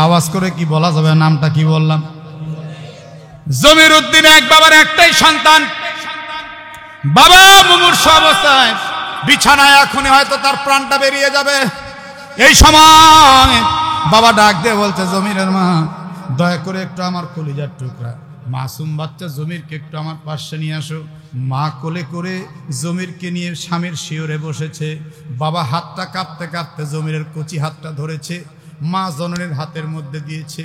আওয়াজ করে কি বলা যাবে নামটা? কি বললাম? জমির উদ্দিন এক বাবার একটাই সন্তান। বাবা মুমূর্ষ অবস্থায় বিছানায়, এখনই হয়তো তার প্রাণটা বেরিয়ে যাবে। এই সময় বাবা ডাক দিয়ে বলছে জমিরের মা, দয়া করে একটু আমার কলিজার টুকরা মাসুম বাচ্চা জমিরকে একটু আমার পাশে নিয়ে আসো। মা কোলে করে জমিরকে নিয়ে স্বামীর শিয়রে বসেছে। বাবা হাতটা কাঁপতে কাঁপতে জমিরের কচি হাতটা ধরেছে, মা জননীর হাতের মধ্যে দিয়েছে,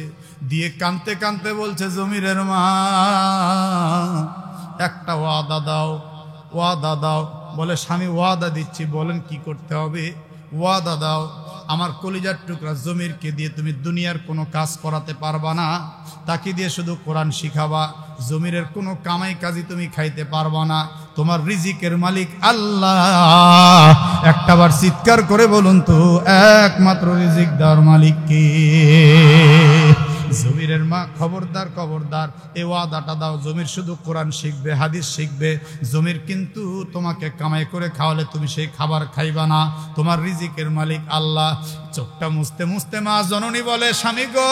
দিয়ে কাঁদতে কাঁদতে বলছে জমিরের মা একটা ওয়াদা দাও, ওয়াদা দাও। বলে স্বামী ওয়াদা দিচ্ছি, বলেন কি করতে হবে? ওয়াদা দাও, আমার কলিজার টুকরা জমিরকে দিয়ে তুমি দুনিয়ার কোনো কাজ করাতে পারবা না, তাকে দিয়ে শুধু কোরআন শিখাবা। জমিরের কোনো কামাই কাজী তুমি খাইতে পারবা না, তোমার রিজিকের মালিক আল্লাহ। একটাবার চিৎকার করে বলুন তো, একমাত্র রিজিক দেওয়ার মালিক কে? জমিরের মা খবরদার খবরদার, এই ওয়াদাটা দাও, জমির শুধু কোরআন শিখবে, হাদিস শিখবে। জমির কিন্তু তোমাকে কামাই করে খাওয়ালে তুমি সেই খাবার খাইবা না, তোমার রিজিকের মালিক আল্লাহ। চোখটা মুছতে মুছতে মা জননী বলে স্বামী গো,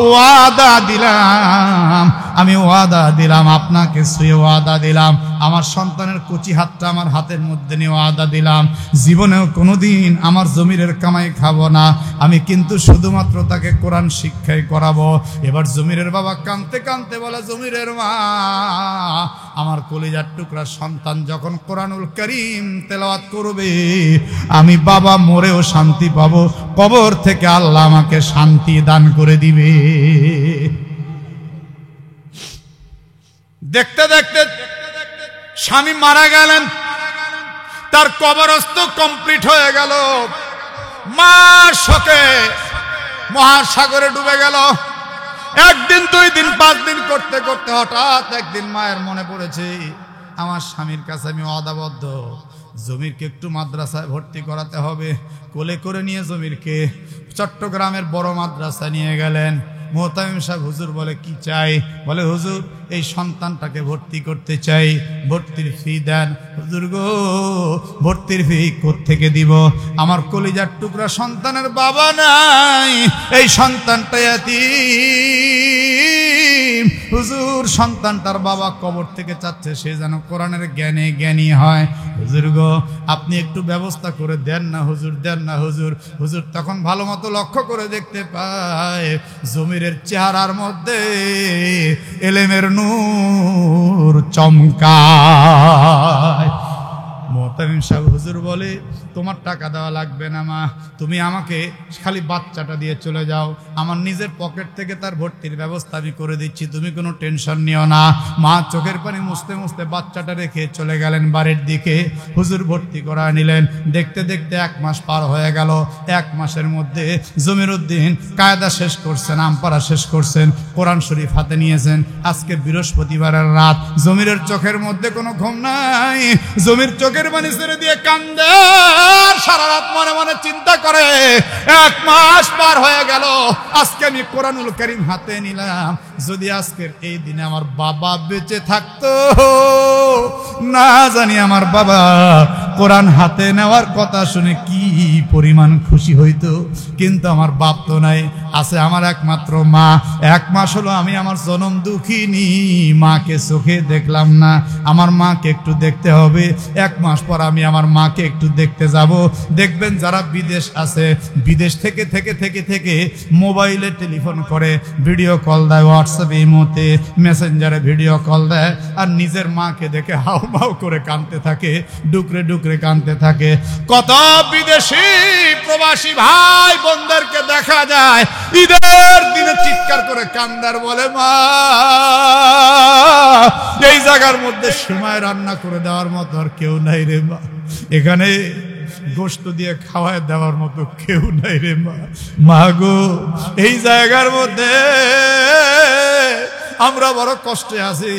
ওয়াদা দিলাম, আমি ওয়াদা দিলাম আপনাকে ছুঁয়ে ওয়াদা দিলাম, আমার সন্তানের কচি হাতটা আমার হাতের মধ্যে নিয়ে ওয়াদা দিলাম, জীবনেও কোনোদিন আমার জমিরের কামাই খাবো না, আমি কিন্তু শুধুমাত্র তাকে কোরআন শিক্ষাই করাবো। এবার জমিরের বাবা কাঁদতে কাঁদতে বলে জমিরের মা, আমার কলিজার টুকরা সন্তান যখন কোরআনুল কারীম তেলাওয়াত করবে, আমি বাবা মরেও শান্তি পাবো, কবর থেকে আল্লাহ আমাকে শান্তি দান করে দিবে। দেখতে দেখতে স্বামী মারা গেলেন, তার কবরস্থ কমপ্লিট হয়ে গেল। মা শোকে মহাসাগরে ডুবে গেল। একদিন, 2 দিন, 5 দিন করতে করতে হঠাৎ একদিন মায়ের মনে পড়েছে, আমার স্বামীর কাছে আমি ওয়াদাবদ্ধ, জমিরকে একটু মাদ্রাসায় ভর্তি করাতে হবে। কোলে করে নিয়ে জমিরকে চট্টগ্রামের বড় মাদ্রাসায় নিয়ে গেলেন। মোহতামিম সাহেব হুজুর বলে কি চাই? বলে হুজুর এই সন্তানটাকে ভর্তি করতে চাই, ভর্তির ফি দেন। হুজুর গো, ভর্তির ফি কোত্থেকে দিব? আমার কলিজার টুকরা সন্তানের বাবা নাই, এই সন্তানটা ইয়াতীম। হুজুর সন্তানটার বাবা কবর থেকে চাচ্ছে সে যেন কোরআনের জ্ঞানে জ্ঞানী হয়। হুজুর গো, আপনি একটু ব্যবস্থা করে দেন না হুজুর, দেন না হুজুর। হুজুর তখন ভালো মতো লক্ষ্য করে দেখতে পায় জমিরের চেহারার মধ্যে এলেমের নূর চমকায়। মুহতামিম সাহেব হুজুর বলে, তোমার টাকা দেওয়া লাগবে না মা, তুমি আমাকে খালি বাচ্চাটা দিয়ে চলে যাও, আমার নিজের পকেট থেকে তার ভর্তির ব্যবস্থা আমি করে দিচ্ছি, তুমি কোনো টেনশন নিও না। মা চোখের পানি মুছতে মুছতে বাচ্চাটা রেখে চলে গেলেন বাড়ির দিকে। হুজুর ভর্তি করা নিলেন। দেখতে দেখতে 1 মাস পার হয়ে গেল। 1 মাসের মধ্যে জমিরুদ্দিন কায়দা শেষ করছেন, আমপারা শেষ করছেন, কোরআন শরীফ হাতে নিয়েছেন। আজকে বৃহস্পতিবারের রাত, জমিরের চোখের মধ্যে কোনো ঘুম নাই। জমির চোখের পানি ছেড়ে দিয়ে কান্দে, সারা রাত মনে মনে চিন্তা করে 1 মাস পার হয়ে গেল, আজকে আমি কোরআনুল কারীম হাতে নিলাম, যদি আজকের এই দিনে আমার বাবা বেঁচে থাকতো, না জানি আমার বাবা কোরআন হাতে নেওয়ার কথা শুনে কি পরিমাণ খুশি হইতো। কিন্তু আমার বাপ তো নাই, আছে আমার একমাত্র মা। 1 মাস হলো আমি আমার জনম দুঃখিনী মাকে চোখে দেখলাম না, আমার মাকে একটু দেখতে হবে। 1 মাস পর আমি আমার মাকে একটু দেখতে যাব। দেখবেন যারা বিদেশ আছে, বিদেশ থেকে থেকে থেকে থেকে মোবাইলে টেলিফোন করে, ভিডিও কল দেয়, হোয়াটসঅ্যাপে, ইমোতে, মেসেঞ্জারে ভিডিও কল দেয়, আর নিজের মাকে দেখে হাউমাউ করে কাঁদতে থাকে, ডুকরে ডুকরে কাঁদতে থাকে। কত বিদেশি প্রবাসী ভাই বোনদেরকে দেখা যায় ঈদের দিনে চিৎকার করে কান্দার বলে, মা এই জায়গার মধ্যে সময় রান্না করে দেওয়ার মতো আর কেউ নাই রে মা, এখানে গোশত দিয়ে খাওয়ায় দেওয়ার মতো কেউ নাই রে মা। মা গো, এই জায়গার মধ্যে আমরা বড় কষ্টে আছি,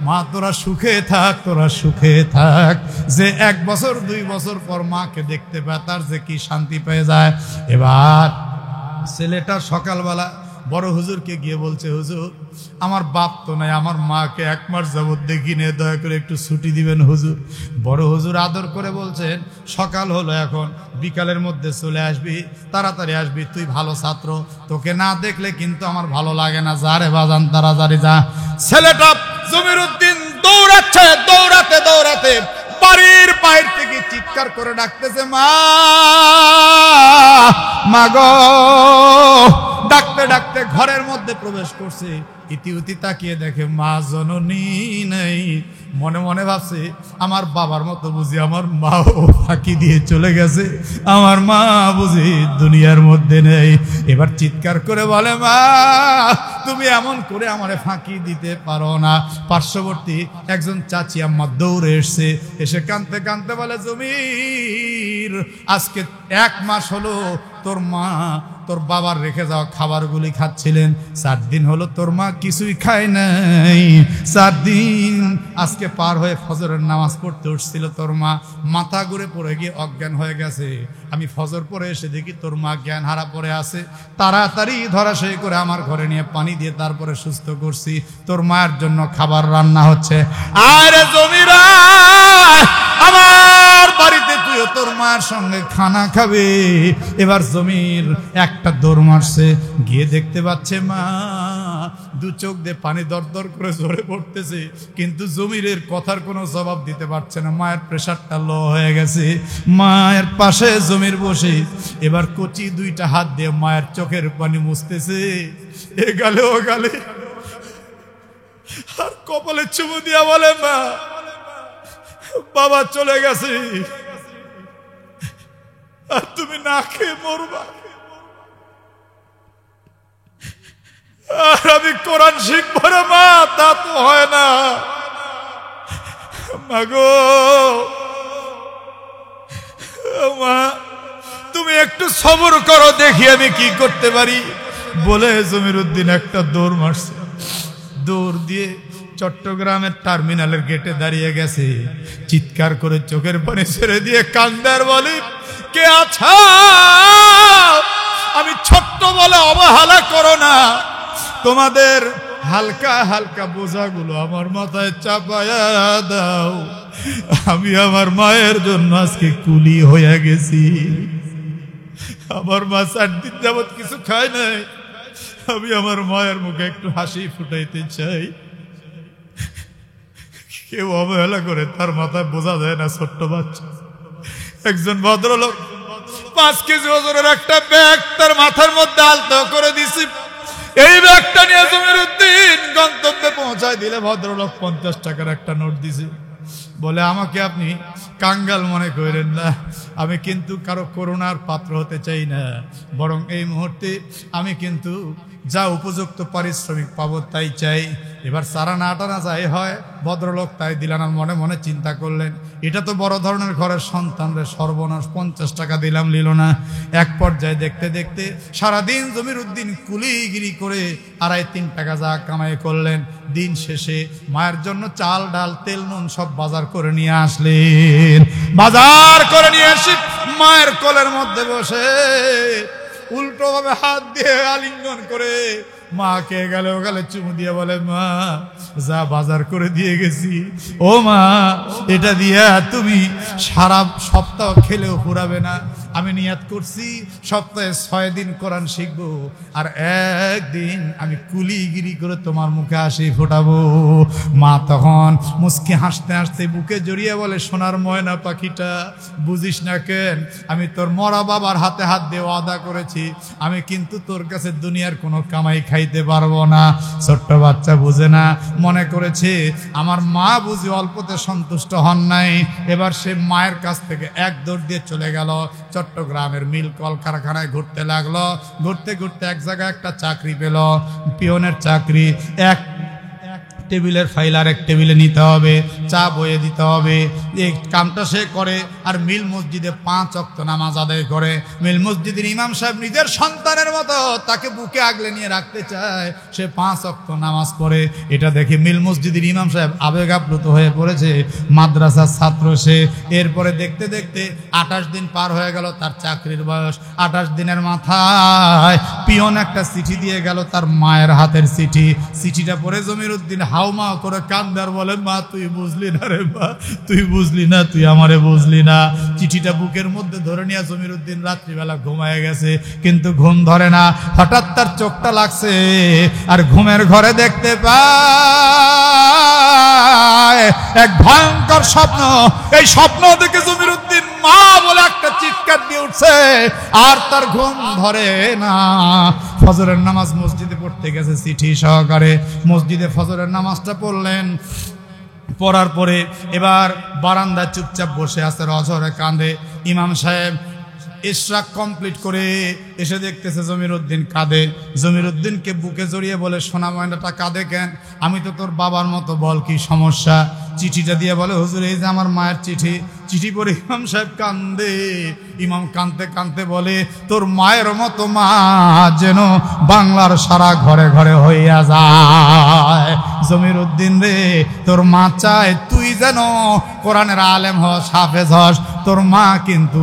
মা তোরা সুখে থাক, তোরা সুখে থাক। যে 1 বছর 2 বছর পর মাকে দেখতে পায় তার যে কি শান্তি পেয়ে যায়। এবার ছেলেটা সকালবেলা বড় হুজুরকে গিয়ে বলছে, হুজুর আমার বাপ তো নাই, আমার মাকে 1 মাস যাবত দেখি নে, দয়া করে একটু ছুটি দিবেন হুজুর। বড় হুজুর আদর করে বলছেন, সকাল হলো এখন, বিকালের মধ্যে চলে আসবি, তাড়াতাড়ি আসবি, তুই ভালো ছাত্র, তোকে না দেখলে কিন্তু আমার ভালো লাগে না, যা রে বাজান তাড়াতাড়ি যা। ছেলেটা জমিরুদ্দিন দৌড়াচ্ছে, দৌড়াতে দৌড়াতে বাড়ির বাইরে থেকে চিৎকার করে ডাকতেছে, মা মা গো। ডাকতে ডাকতে ঘরের মধ্যে প্রবেশ করছে, ইতিউতি তাকিয়ে দেখে মা জননী নেই। মনে মনে ভাবছে, আমার বাবার মতো বুঝি আমার মাও ফাঁকি দিয়ে চলে গেছে, আমার মা বুঝি দুনিয়ার মধ্যে নেই। এবার চিৎকার করে বলে, মা তুমি এমন করে আমারে ফাঁকি দিতে পারো না। পার্শ্ববর্তী একজন চাচি আম্মা দৌড়ে এসছে, এসে কাঁদতে কাঁদতে বলে, জমির আজকে 1 মাস হলো তোর মা তোর বাবার রেখে যাওয়া খাবারগুলি খাচ্ছিলেন, 4 দিন হলো তোর মা কিছুই খায় নাই। 4 দিন আজকে পার হয়ে ফজরের নামাজ পড়তে উঠছিল, তোর মা মাথা ঘুরে পড়ে গিয়ে অজ্ঞান হয়ে গেছে। আমি ফজর পরে এসে দেখি তোর মা জ্ঞান হারা পড়ে আছে, তাড়াতাড়ি ধরাশায়ী করে আমার ঘরে নিয়ে পানি দিয়ে তারপরে সুস্থ করছি, তোর মায়ের জন্য খাবার রান্না হচ্ছে। আরে জমিরা, আমার বাড়িতে তুইও তোর মায়ের সঙ্গে খানা খাবে। এবার জমির একটা দৌড় মারছে, গিয়ে দেখতে পাচ্ছে মা 2 চোখ দিয়ে পানি দরদর করে ঝরে পড়তেছে, কিন্তু জমিরের কথার কোনো জবাব দিতে পারছে না। মায়ের প্রেশারটা লো হয়ে গেছে। মায়ের পাশে জমির বসে এবার কচি 2টা হাত দিয়ে মায়ের চোখের পানি মুছতেছে, এ গালে ও গালে, আর কপালে চুমু দিয়া বলে, মা বাবা চলে গেছে, আর তুমি না খেয়ে মরবা, আর আমি কোরআন শিখবো রে মা, তা তো হয় না। মাগো মা, তুমি একটু সবর করো, দেখি আমি কি করতে পারি। বলে জমিরুদ্দিন একটা দৌড় মারছে, দৌড় দিয়ে চট্টগ্রামের টার্মিনালের গেটে দাঁড়িয়ে গেছে, চিৎকার করে চোখের পানি ছেড়ে দিয়ে কান্দার বলে, কে আছো? আমি ছোট্ট বলে অবহেলা করো না, তোমাদের হালকা হালকা বোঝাগুলো আমার মাথায় চাপায়া দাও। আমি আমার মায়ের জন্য আজকে কুলি হয়ে গেছি। আমার মা 4 দিন যাবত কিছু খায় নাই, আমি আমার মায়ের মুখে একটু হাসি ফুটাইতে চাই। কেউ অবহেলা করে তার মাথায় বোঝা যায় না, ছোট্ট বাচ্চা। একজন ভদ্রলোক 5 কেজি ওজনের একটা ব্যাগ তার মাথার মধ্যে আলতো করে দিছি। এই ব্যাগটা নিয়ে জমিরুদ্দিন গন্তব্যে পৌঁছায় দিলে ভদ্রলোক 50 টাকার একটা নোট দিছে। বলে আমাকে আপনি কাঙ্গাল মনে করেন না, আমি কিন্তু কারো করুণার পাত্র হতে চাই না, বরং এই মুহূর্তে আমি কিন্তু যা উপযুক্ত পারিশ্রমিক পাবো তাই চাই। এবার সারা না টানা যাই হয়, ভদ্রলোক তাই দিলেন। আর মনে মনে চিন্তা করলেন, এটা তো বড় ধরনের ঘরের সন্তান রে, সর্বনাশ, 50 টাকা দিলাম, নিল না। এক পর্যায়ে দেখতে দেখতে সারাদিন জমিরুদ্দিন কুলিগিরি করে 2.5-3 টাকা যা কামাই করলেন, দিন শেষে মায়ের জন্য চাল ডাল তেল নুন সব বাজার করে নিয়ে আসলেন। বাজার করে নিয়ে এসে মায়ের কোলের মধ্যে বসে উল্টো ভাবে হাত দিয়ে আলিঙ্গন করে মাকে গেলে ওখানে চুমু দিয়ে বলে, মা যা বাজার করে দিয়ে গেছি, ও মা এটা দিয়া তুমি সারা সপ্তাহ খেলেও ফুরাবে না। আমি নিয়াত করছি সপ্তাহে 6 দিন কোরআন শিখবো, আর 1 দিন আমি কুলিগিরি করে তোমার মুখে হাসি ফোটাবো। মা তখন মুস্কি হাসতে হাসতে বুকে জড়িয়ে বলে, সোনার ময়না পাখিটা, বুঝিস না কেন, আমি তোর মরা বাবার হাতে হাত দিয়ে ওয়াদা করেছি, আমি কিন্তু তোর কাছে দুনিয়ার কোনো কামাই খাইতে পারবো না। ছোট্ট বাচ্চা বুঝে না, মনে করেছে আমার মা বুঝি অল্পতে সন্তুষ্ট হন নাই। এবার সে মায়ের কাছ থেকে এক দৌড় দিয়ে চলে গেল চট্টগ্রামের মিল কল কারখানায় ঘুরতে লাগলো। ঘুরতে ঘুরতে এক জায়গায় একটা চাকরি পেল, পিয়নের চাকরি। এক টেবিলের ফাইল আর এক টেবিলে নিতে হবে, চা বয়ে দিতে হবে, এই কামটা সে করে। আর মিল মসজিদে 5 ওয়াক্ত নামাজ আদায় করে। মিল মসজিদের ইমাম সাহেব নিজের সন্তানের মতো তাকে বুকে আগলে নিয়ে রাখতে চায়, সে 5 ওয়াক্ত নামাজ পড়ে। এটা দেখে মিল মসজিদের ইমাম সাহেব আবেগ আপ্লুত হয়ে পড়েছে, মাদ্রাসার ছাত্র সে। এরপরে দেখতে দেখতে 28 দিন পার হয়ে গেল তার চাকরির বয়স। 28 দিনের মাথায় পিয়ন একটা চিঠি দিয়ে গেল, তার মায়ের হাতের চিঠি। চিঠিটা পড়ে জমিরুদ্দিন হাউমা করে কান্দার বলে, মা তুই বুঝলি না রে, মা তুই বুঝলি না, তুই আমারে বুঝলি না। চিঠিটা বুকের মধ্যে ধরে নিয়ে জমিরুদ্দিন রাত্রিবেলা ঘুমায় গেছে, কিন্তু ঘুম ধরে না। হঠাৎ তার চোখটা লাগছে, আর ঘুমের ঘরে দেখতে পায় এক ভয়ঙ্কর স্বপ্ন। এই স্বপ্ন দেখে জমিরুদ্দিন মা বলে একটা চিৎকার দিয়ে উঠছে, আর তার ঘুম ধরে না। ফজরের নামাজ মসজিদে পড়তে গেছে চিঠি সহকারে, মসজিদে ফজরের নামাজটা পড়লেন। পড়ার পরে এবার বারান্দায় চুপচাপ বসে আছে, রজরে কাঁদে। ইমাম সাহেব ইশরাক কমপ্লিট করে এসে দেখতেছে জমিরুদ্দিন কাঁদে। জমিরুদ্দিনকে বুকে জড়িয়ে বলে, সোনা ময়নাটা কাঁদে কেন, আমি তো তোর বাবার মতো, বল কি সমস্যা। চিঠিটা দিয়ে বলে, হুজুর এই যে আমার মায়ের চিঠি। চিঠি পড়ে ইমাম সাহেব কান্দে। ইমাম কাঁদতে কাঁদতে বলে, তোর মায়ের মতো মা যেন বাংলার সারা ঘরে ঘরে হইয়া যায়। জমিরুদ্দিন রে, তোর মা চায় তুই যেন কোরআনের আলেম হস, হাফেজ হস। তোর মা কিন্তু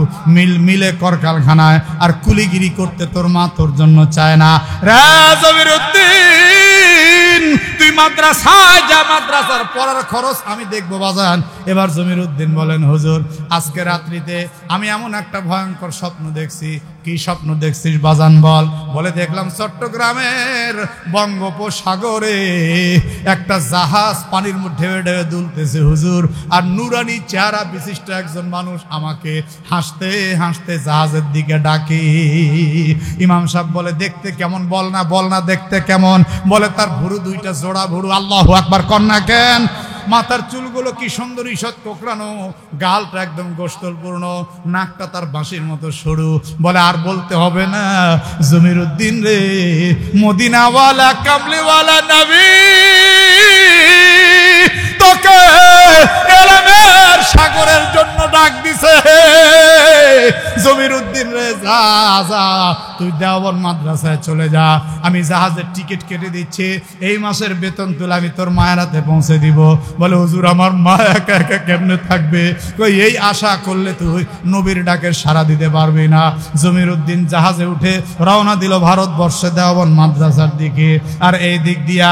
মিলে কারখানায় আর কুলিগিরি করতে তোর মা তোর জন্য চায় না রে জমিরুদ্দিন। তুই মাদ্রাসায় যা, মাদ্রাসার পড়ার খরচ আমি দেখবো বাজান। এবার জমিরুদ্দিন বলেন, হুজুর আজকে রাত্রিতে আমি এমন একটা ভয়ঙ্কর স্বপ্ন দেখছি। কি স্বপ্ন দেখছিস বাজান বল। বলে, দেখলাম চট্টগ্রামের বঙ্গোপসাগরে একটা জাহাজ পানির মধ্যে ঢেউ ঢেউ দুলতেছে হুজুর, আর নুরানি চেহারা বিশিষ্ট একজন মানুষ আমাকে হাসতে হাসতে জাহাজের দিকে ডাকে। ইমাম সাহেব বলে, দেখতে কেমন, বল না দেখতে কেমন। বলে, তার ভুরু 2টা জোড়া ভুরু, আল্লাহু আকবার কন্যা কেন। মাথার চুলগুলো কি সুন্দর ঈষৎ কোকড়ানো, গালটা একদম গোস্তলপূর্ণ, নাকটা তার বাঁশির মতো সরু। বলে, আর বলতে হবে না জমিরুদ্দিন রে, মদিনাওয়ালা কামলিওয়ালা নবী তোকে এলেমের সাগরের জন্য ডাক দিছে। জমিরুদ্দিন রে, যা যা তুই দেওবন্দ মাদ্রাসায় চলে যা, আমি জাহাজের টিকিট কেটে দিচ্ছি, এই মাসের বেতন তুলে আমি তোর মায়ের হাতে পৌঁছে দিব। বলে, হুজুর আমার মা একা একা কেমনে থাকবে। কই, এই আশা করলে তুই নবীর ডাকের সাড়া দিতে পারবি না। জমিরুদ্দিন জাহাজে উঠে রওনা দিল ভারতবর্ষে দেওবন্দ মাদ্রাসার দিকে। আর এই দিক দিয়া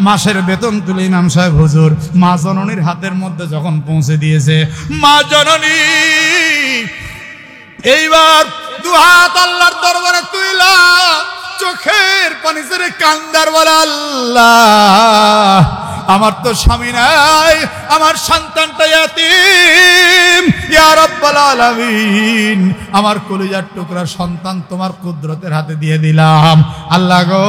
মাসের বেতন তুলে ইমাম সাহেব হুজুর মা জননীর হাতের মধ্যে যখন পৌঁছে দিয়েছে, মা জননী এইবার 2 হাত আল্লাহর দরবারে তুইলা চোখের পানি ছেড়ে কান্দার বলে, আল্লাহ আমার তো স্বামী নাই, আমার সন্তানটা ইয়াতীম, ইয়া রাব্বাল আলামিন, আমার কলিজার টুকরা সন্তান তোমার কুদরতের হাতে দিয়ে দিলাম। আল্লাহ গো,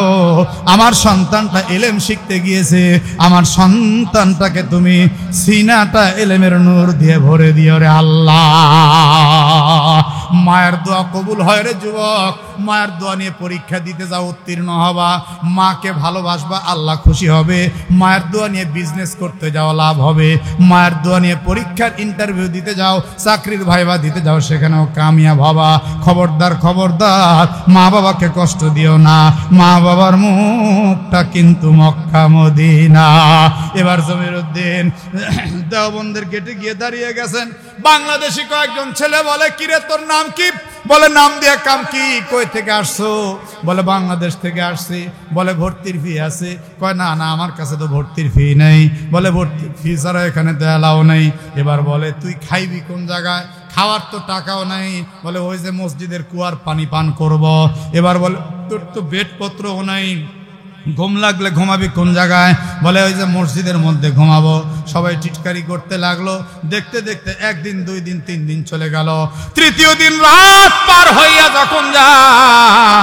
আমার সন্তানটা ইলম শিখতে গিয়েছে, আমার সন্তানটাকে তুমি সিনাটা ইলমের নূর দিয়ে ভরে দিও রে আল্লাহ। মায়ের দোয়া কবুল হয় রে যুবক, মায়ের দোয়া নিয়ে পরীক্ষা দিতে যাও, উত্তীর্ণ হবা, মাকে ভালোবাসবা, আল্লাহ খুশি হবে। মায়ের দোয়া নিয়ে বিজনেস করতে যাও, লাভ হবে। মায়ের দোয়া নিয়ে পরীক্ষার ইন্টারভিউ দিতে যাও, চাকরির ভাইবা দিতে যাও, সেখানেও কামিয়াব হবা। খবরদার খবরদার, মা বাবাকে কষ্ট দিও না, মা বাবার মুখটা কিন্তু মক্কা মদিনা। এবার জমিরউদ্দিন দেওবন্দের গেটে গিয়ে দাঁড়িয়ে গেছেন। বাংলাদেশি কয়েকজন ছেলে বলে, কিরে তোর নাম কি? বলে নাম দিয়ে কাম কি, কই থেকে আসছো? বলে বাংলাদেশ থেকে আসছি। বলে ভর্তির ফি আছে? কয় না না, আমার কাছে তো ভর্তির ফি নেই। বলে ভর্তির ফি ছাড়া এখানে দেয়ালাও নেই। এবার বলে তুই খাইবি কোন জায়গায়? খাওয়ার তো টাকাও নাই। বলে ওই যে মসজিদের কুয়ার পানি পান করব। এবার বলে তোর তো বেডপত্রও নাই, ঘুম লাগলে ঘুমাবি কোন জায়গায়? বলে ওই যে মসজিদের মধ্যে ঘুমাবো। সবাই টিটকারি করতে লাগলো। দেখতে দেখতে একদিন, 2 দিন, 3 দিন চলে গেল। তৃতীয় দিন রাত পার হইয়া যখন যায়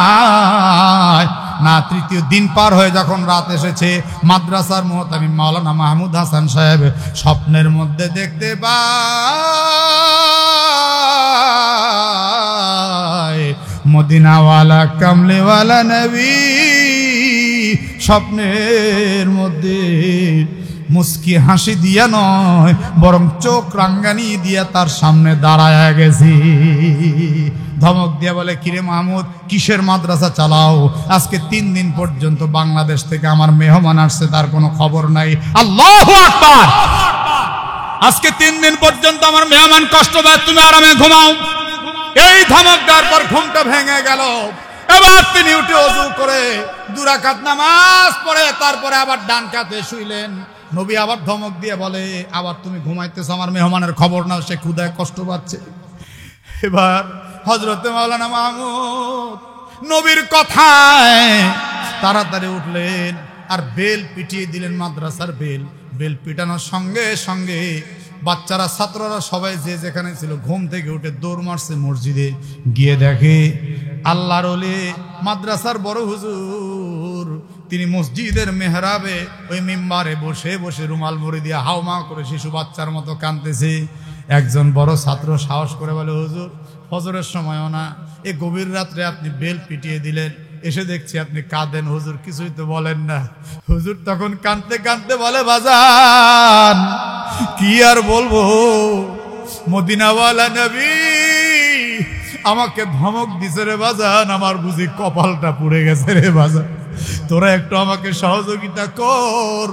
না, তৃতীয় দিন পার হয়ে যখন রাত এসেছে, মাদ্রাসার মুহতামিম মাওলানা মাহমুদ হাসান সাহেব স্বপ্নের মধ্যে দেখতে পায় মদিনাওয়ালা কামলেওয়ালা নবী স্বপ্নের মধ্যে মুস্কি হাসি দিয়া নয়, বরং চোখ রাঙ্গানি দিয়া তার সামনে দাঁড়ায় গেছি। ধমক দিয়া বলে, কিরে মাহমুদ, কিসের মাদ্রাসা চালাও? আজকে 3 দিন পর্যন্ত বাংলাদেশ থেকে আমার মেহমান আসছে, তার কোনো খবর নাই। আল্লাহু আকবার! আজকে 3 দিন পর্যন্ত আমার মেহমান কষ্ট পায়, তুমি আরামে ঘুমাও। এই ধমক দেওয়ার পর ঘুমটা ভেঙে গেল। এবার তিনি উঠে ওযু করে 2 রাকাত নামাজ পড়ে তারপরে আবার ডান কাতে শুইলেন। নবী আবার ধমক দিয়ে বলে, আবার তুমি ঘুমাইতেছ, আমার মেহমানের খবর নাও, সে ক্ষুধায় কষ্ট পাচ্ছে। এবার হযরতে মাওলানা মাহমুদ নবীর কথায় তাড়াতাড়ি উঠলেন আর বেল পিটিয়ে দিলেন, মাদ্রাসার বেল। বেল পিটানোর সঙ্গে সঙ্গে বাচ্চারা, ছাত্ররা সবাই যে যেখানে ছিল ঘুম থেকে উঠে দৌড় মারছে মসজিদে। গিয়ে দেখে আল্লাহর ওলি মাদ্রাসার বড় হুজুর, তিনি মসজিদের মেহরাবে ওই মিম্বারে বসে বসে রুমাল মুড়ি দিয়ে হাওমা করে শিশু বাচ্চার মতো কাঁদতেছে। একজন বড় ছাত্র সাহস করে বলে, হুজুর ফজরের সময়ও না, এই গভীর রাত্রে আপনি বেল পিটিয়ে দিলেন, এসে দেখছি আপনি কাঁদেন, হুজুর কিছুই তো বলেন না। হুজুর তখন কাঁদতে কাঁদতে বলে, বাজান কি আর বলবো, মদিনাওয়ালা নবী আমাকে ধমক দিছে রে বাজান, আমার বুঝি কপালটা পুড়ে গেছে রে বাজান। তোরা একটু আমাকে সহযোগিতা কর,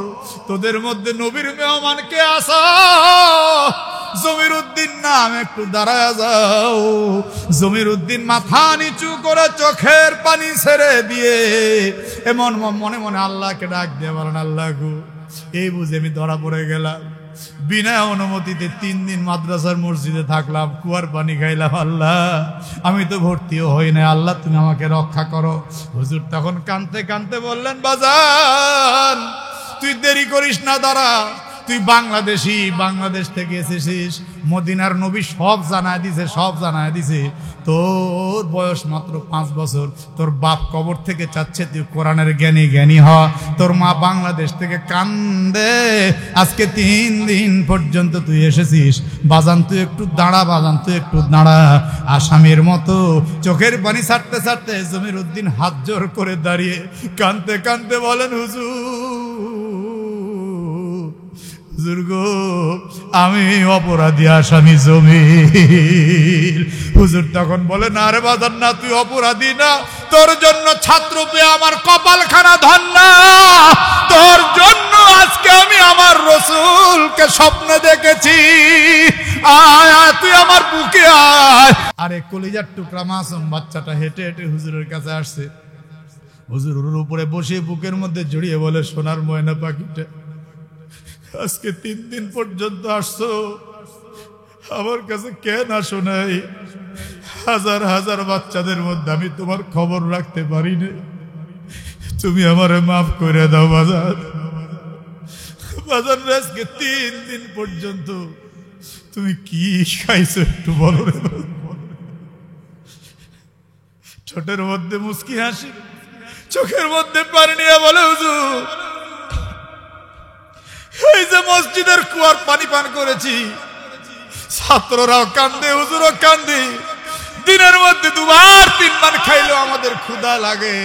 তোদের মধ্যে নবীর মেহমানকে আসা জমিরউদ্দিন নাম একটু দাঁড়ায় যাও। জমিরউদ্দিন মাথা নিচু করে চোখের পানি ছেড়ে দিয়ে এমন মনে মনে আল্লাহকে ডাক দিয়ে বলেন, আল্লাহ গো, এই বুঝে আমি ধরা পড়ে গেলাম, বিনা অনুমতিতে 3 দিন মাদ্রাসার মসজিদে থাকলাম, কুয়ার পানি খাইলাম, আল্লাহ আমি তো ভর্তিও হই না, আল্লাহ তুমি আমাকে রক্ষা করো। হুজুর তখন কাঁদতে কাঁদতে বললেন, বাজান তুই দেরি করিস না, দাঁড়া, তুই বাংলাদেশি, বাংলাদেশ থেকে এসেছিস, মদিনার নবী সব জানায় দিছে, সব জানায় দিছে। তোর বয়স মাত্র 5 বছর, তোর বাপ কবর থেকে চাচ্ছে তুই কোরআনের জ্ঞানী জ্ঞানী হ। তোর মা বাংলাদেশ থেকে কান্দে, আজকে 3 দিন পর্যন্ত তুই এসেছিস, বাজান তুই একটু দাঁড়া, বাজান তুই একটু দাঁড়া। আসামির মতো চোখের পানি ছাড়তে ছাড়তে জমিরউদ্দিন হাত জোর করে দাঁড়িয়ে কাঁদতে কাঁদতে বলেন, হুজুর গো, আমি অপরাধী আসামি জমির। হুজুর তখন বলে, না রে বাজান না, তুই অপরাধী না, তোর জন্য ছাত্র পেয়ে আমার কপালখানা ধন্য, তোর জন্য আজকে আমি আমার রাসূলকে স্বপ্নে দেখেছি, আয় আয় তুই আমার বুকে আয়। আরে কলিজার টুকরা মাসুম বাচ্চাটা হেঁটে হেঁটে হুজুরের কাছে আসছে। হুজুরের উপরে বসে বুকের মধ্যে জড়িয়ে বলে, সোনার ময়না পাখিটা, আজকে 3 দিন পর্যন্ত আসছো, আমার কাছে কেন আসো নাই? হাজার হাজার বাচ্চাদের মধ্যে আমি তোমার খবর রাখতে পারি না, তুমি আমারে মাফ করে দাও বাজার, বাজার আজকে 3 দিন পর্যন্ত তুমি কি খাইছো একটু বলো রে। ঠোঁটের মধ্যে মুস্কি হাসি, চোখের মধ্যে পানি নিয়ে বলে হুজুর এই যে মসজিদের কুয়ার পানি পান করেছি, ছাত্ররাও কান্দে, হুজুরও কান্দে, দিনের মধ্যে 2 বার 3 বার খাইলেও আমাদের ক্ষুধা লাগে।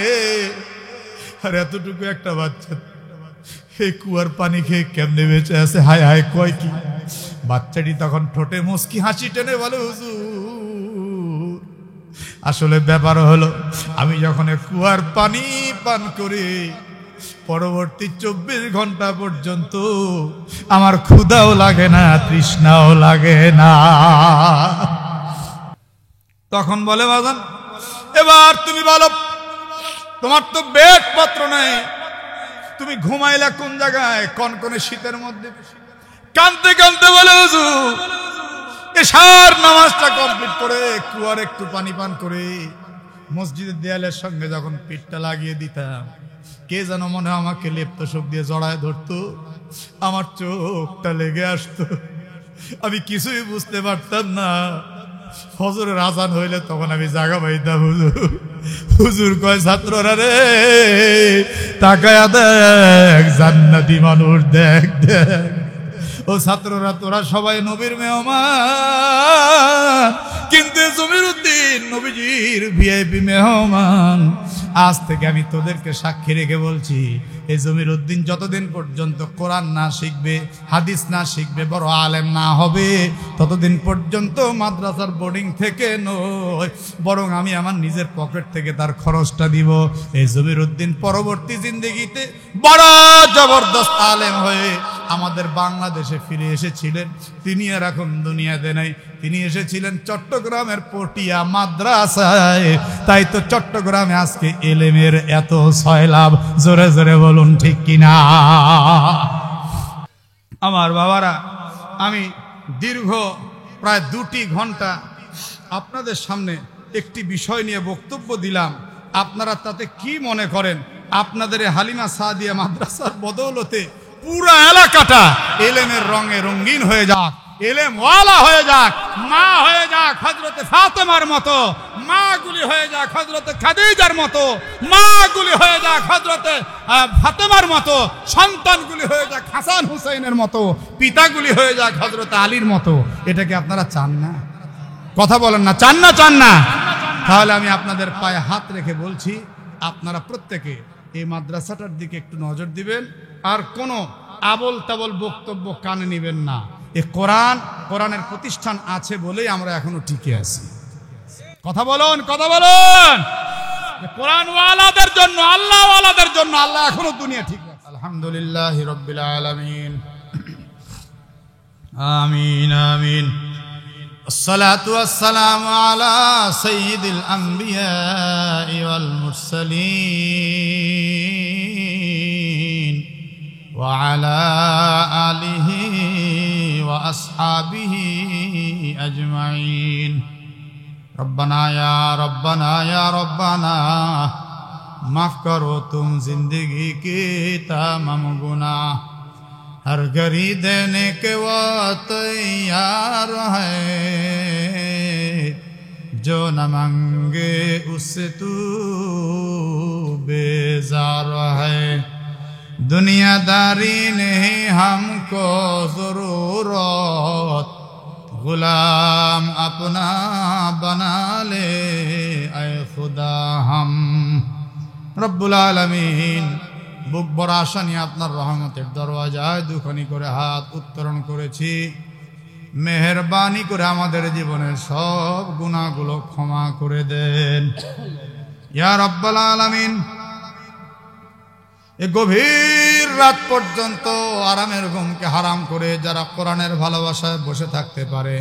আর এতটুকু একটা বাচ্চা এই কুয়ার পানি খেয়ে কেমনে বেঁচে আছে, হায় হায় কয় কি। বাচ্চাটি তখন ঠোঁটে মুস্কি হাসি টেনে বলে হুজুর আসলে ব্যাপার হলো আমি যখন কুয়ার পানি পান করি পরবর্তী 24 ঘন্টা পর্যন্ত আমার ক্ষুধাও লাগে না, তৃষ্ণাও লাগে না। তখন বলে বাজান এবার তুমি বলো, তোমার তো বেড পত্র নাই, তুমি ঘুমাইলা কোন জায়গায়? কনকনে শীতের মধ্যে কাঁদতে কাঁদতে বলে হুজুর এশার নামাজটা কমপ্লিট করে কুয়ার একটু পানি পান করে মসজিদের দেয়ালের সঙ্গে যখন পিঠটা লাগিয়ে দিতাম, কে যেন মনে হয় আমাকে লেপ্ত শোক দিয়ে জড়ায় ধরতো, আমার চোখটা লেগে আসতো, আমি কিছুই বুঝতে পারতাম না। ফজরের আজান হইলে তখন আমি জাগা পাইতাম। হুজুর কয় ছাত্ররা রে তাকায়া দেখ জান্নাতি মানুষ, দেখ দেখ। ও ছাত্ররা তোরা সবাই নবীর মেহমান, কিন্তু জমিরউদ্দিন নবীজির ভিআইপি মেহমান। আজ থেকে আমি তোদেরকে সাক্ষী রেখে বলছি, এই জমিরউদ্দিন যতদিন পর্যন্ত কোরআন না শিখবে, হাদিস না শিখবে, বড় আলেম না হবে, ততদিন পর্যন্ত মাদ্রাসার বোর্ডিং থেকে নয়, বরং আমি আমার নিজের পকেট থেকে তার খরচটা দিব। এই জমিরউদ্দিন পরবর্তী জিন্দেগিতে বড় জবরদস্ত আলেম হয়ে আমাদের বাংলাদেশে ফিরে এসেছিলেন। তিনি আর এখন দুনিয়াতে নেই। তিনি এসেছিলেন চট্টগ্রামের পটিয়া মাদ্রাসায়। তাই তো চট্টগ্রামে আজকে এলেমের এত সয়লাভ, জোরে জোরে বলুন ঠিক কিনা। আমার বাবারা, আমি দীর্ঘ প্রায় 2 ঘন্টা আপনাদের সামনে একটি বিষয় নিয়ে বক্তব্য দিলাম। আপনারা তাতে কি মনে করেন? আপনাদের হালিমা সাদিয়া মাদ্রাসার বদৌলতে পুরা এলাকাটা এলেমের রঙে রঙিন হয়ে যাক, এলেম ওয়ালা হয়ে যাক, মা হয়ে যাক হযরতে ফাতেমার মতো, মা গুলি হয়ে যাক হযরতে খাদিজার মতো, মা গুলি হয়ে যাক হযরতে ফাতেমার মতো, সন্তানগুলি হয়ে যাক হাসান হুসাইনের মতো, পিতাগুলি হয়ে যাক হযরতে আলীর মতো। এটা কি আপনারা চান না? কথা বলেন না, চান না? চান না? তাহলে আমি আপনাদের পায়ে হাত রেখে বলছি, আপনারা প্রত্যেকে এই মাদ্রাসাটার দিকে একটু নজর দিবেন, আর কোনো আবল তাবল বক্তব্য কানে নিবেন না। এই কোরআনের প্রতিষ্ঠান আছে বলেই আমরা এখনো টিকে আছি। কথা বলুন, কথা বলুন। কোরআন ওয়ালাদের জন্য, আল্লাহ ওয়ালাদের জন্য আল্লাহ এখনো দুনিয়া ঠিক আছে। আলহামদুলিল্লাহি রাব্বিল আলামিন। আমিন আমিন। আসসালাতু ওয়াসসালামু আলা সাইয়্যিদিল আমবিয়াই ওয়াল মুরসালিন ওয়া আলা আলিহি ওয়া আসহাবিহি আজমাইন। রব্বানা ইয়া রব্বানা ইয়া রব্বানা মাফ করো তুম জিंदगी के तमाम गुनाह, हर घड़ी देने के वो तैयार है, जो न मांगे उससे तू बेजार है। दुनियादारी नहीं हमको जरूरत, गुलाम अपना बना ले ऐ खुदा हम। রব্বুল আলামিন, বুক ভরা আশা নিয়ে আপনার রহমতের দরওয়াজায় দুখানি করে হাত উত্তোলন করেছি। মেহেরবানি করে আমাদের জীবনের সব গুনাহগুলো ক্ষমা করে দেন ইয়া রব্বুল আলামিন। এই গভীর রাত পর্যন্ত আরামের ঘুমকে হারাম করে যারা কোরআনের ভালোবাসায় বসে থাকতে পারে,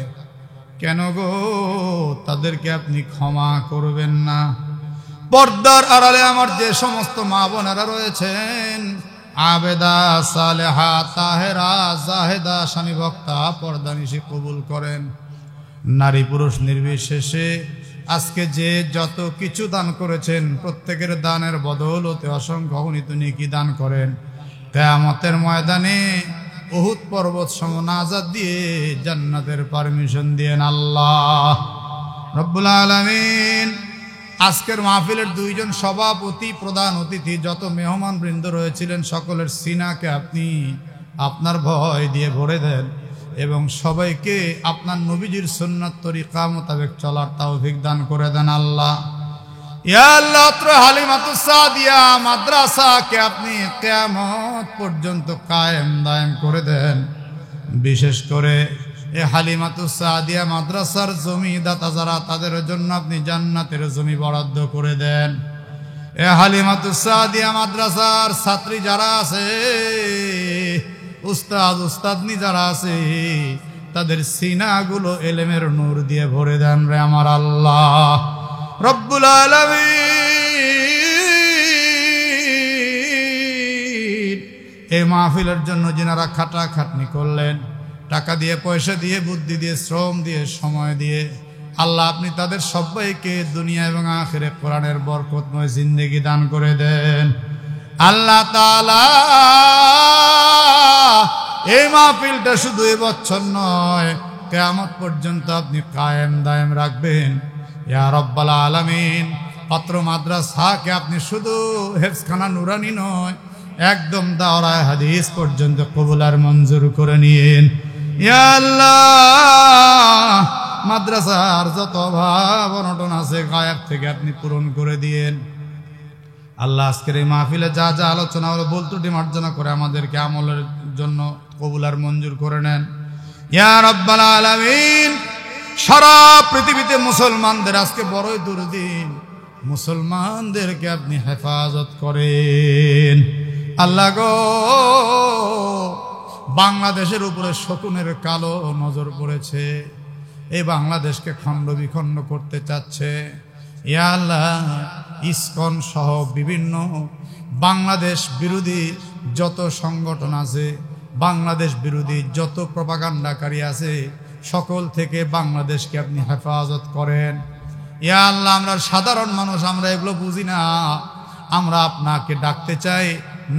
কেন গো তাদেরকে আপনি ক্ষমা করবেন না? পর্দার আড়ালে আমার যে সমস্ত মা বোনেরা রয়েছেন, আবেদা, সালেহা, তাহেরা, জাহেদা, স্বামী ভক্তা, পর্দানিশী কবুল করেন। নারী পুরুষ নির্বিশেষে আজকে যে যত কিছু দান করেছেন, প্রত্যেকের দানের বদৌলতে অসংখ্য অগণিত নেকি দান করেন। কিয়ামতের ময়দানে উহুদ পর্বত সম নাজাত দিয়ে জান্নাতের পারমিশন দিয়েন আল্লাহ রব্বুল আলামিন। আজকের মাহফিলের দুইজন সভাপতি, প্রধান অতিথি, যত মেহমান বৃন্দ রয়েছিলেন সকলের সিনাকে আপনি আপনার ভয় দিয়ে ভরে দেন এবং সবাইকে আপনার নবীজির সুন্নাত তরিকা মোতাবেক চলার তৌফিক দান করে দেন আল্লাহ। ইয়া আল্লাহ, হালিমাতুস সাদিয়া মাদ্রাসাকে আপনি কিয়ামত পর্যন্ত কায়েম দায়েম করে দেন। বিশেষ করে এই হালিমাতুস সাদিয়া মাদ্রাসার জমিদাতা যারা, তাদের জন্য আপনি জান্নাতের জমি বরাদ্দ করে দেন। এই হালিমাতুস সাদিয়া মাদ্রাসার ছাত্রী যারা আছে, উস্তাদনি যারা আছে, তাদের সিনাগুলো এলেমের নূর দিয়ে ভরে দেন রে আমার আল্লাহ রব্বুল আলামিন। এই মাহফিলের জন্য যিনারা খাটাখাটনি করলেন, টাকা দিয়ে, পয়সা দিয়ে, বুদ্ধি দিয়ে, শ্রম দিয়ে, সময় দিয়ে, আল্লাহ আপনি তাদের সবাইকে দুনিয়া এবং আখিরে কোরআনের বরকতময় জিন্দেগি দান করে দেন আল্লাহ তাআলা। এই মাহফিলটা শুধু এবছর নয়, কিয়ামত পর্যন্ত আপনি কায়েম দায়েম রাখবেন ইয়া রব্বাল আলামিন। পাত্র মাদ্রাসাকে আপনি শুধু হেফজখানা নুরানি নয়, একদম দাওরায়ে হাদিস পর্যন্ত কবুল আর মঞ্জুর করে নিন ইয়া আল্লাহ। মাদ্রাসার যত অভাব অনটন আছে গায়েব থেকে আপনি পূরণ করে দিয়েন আল্লাহ। আজকের এই মাহফিলে যা যা আলোচনা হলো, ভুল ত্রুটি মার্জনা করে আমাদেরকে আমলের জন্য কবুল আর মঞ্জুর করে নেন ইয়া রব্বাল আলামিন। সারা পৃথিবীতে মুসলমানদের আজকে বড়ই দুর্দিন, মুসলমানদেরকে আপনি হেফাজত করেন আল্লাহ গো। বাংলাদেশের উপরে শকুনের কালো নজর পড়েছে, এই বাংলাদেশকে খণ্ড বিখণ্ড করতে চাচ্ছে ইয়া আল্লাহ। ইসকন সহ বিভিন্ন বাংলাদেশ বিরোধী যত সংগঠন আছে, বাংলাদেশ বিরোধী যত প্রপাগান্ডাকারী আছে, সকল থেকে বাংলাদেশকে আপনি হেফাজত করেন ইয়া আল্লাহ। আমরা সাধারণ মানুষ, আমরা এগুলো বুঝি না। আমরা আপনাকে ডাকতে চাই,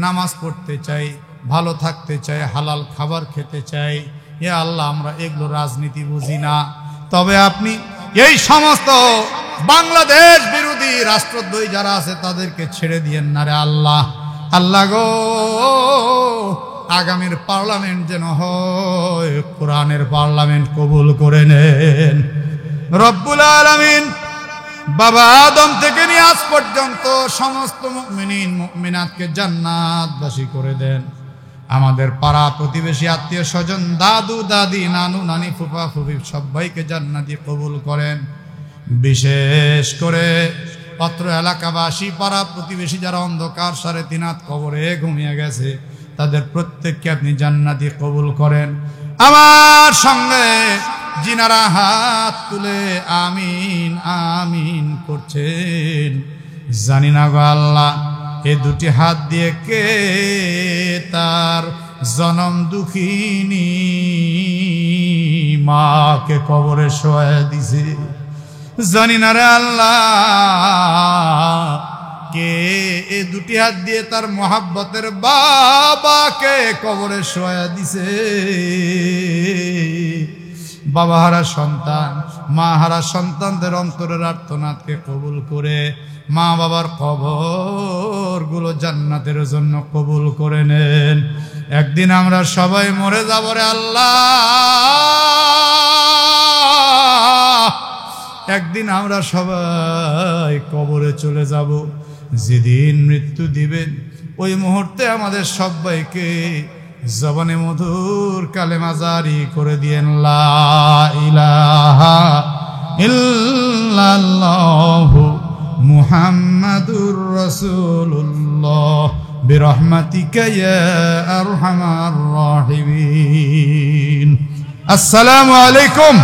নামাজ পড়তে চাই, ভালো থাকতে চাই, হালাল খাবার খেতে চাই ইয়া আল্লাহ। আমরা এগুলো রাজনীতি বুঝি না। তবে আপনি এই সমস্ত বাংলাদেশ বিরোধী রাষ্ট্রদ্রোহী যারা আছে তাদেরকে ছেড়ে দিয়েন না রে আল্লাহ। আল্লাহ গো, আগামীর পার্লামেন্ট যেন হয় কোরআনের পার্লামেন্ট কবুল করে নেন রব্বুল আলামিন। বাবা আদম থেকে নিয়ে আজ পর্যন্ত সমস্ত মুমিনিন মুমিনাতকে জান্নাতবাসী করে দেন। আমাদের পাড়া প্রতিবেশী, আত্মীয় স্বজন, দাদু দাদি, নানু নানি, ফুফা ফুফি সবাইকে জান্নাতি কবুল করেন। বিশেষ করে অত্র এলাকাবাসী, পাড়া প্রতিবেশী যারা অন্ধকার 3.5 হাত কবরে ঘুমিয়ে গেছে, তাদের প্রত্যেককে আপনি জান্নাতি কবুল করেন। আমার সঙ্গে যিনারা হাত তুলে আমিন আমিন করছেন, জানি না গো আল্লাহ এ দুটি হাত দিয়ে কে তার জনম দুঃখিনী মাকে কবরে শোয়া দিছে, জানি না রে আল্লাহ। কে এ দুটি হাত দিয়ে তার মোহাব্বতের বাবাকে কবরে শোয়া দিছে। বাবা হারা সন্তান, মা হারা সন্তানদের অন্তরের আর্তনাদকে কবুল করে মা বাবার কবরগুলো জান্নাতের জন্য কবুল করে নেন। একদিন আমরা সবাই মরে যাব রে আল্লাহ, একদিন আমরা সবাই কবরে চলে যাব। যেদিন মৃত্যু দিবেন ওই মুহূর্তে আমাদের সবাইকে জবানে মধুর কালেমা জারি করে দিয়েন, লা ইলাহা ইল্লাল্লাহু মুহাম্মাদুর রাসূলুল্লাহ বিরহমাতিকা ইয়া আরহামার রাহিমিন। আসসালামু আলাইকুম।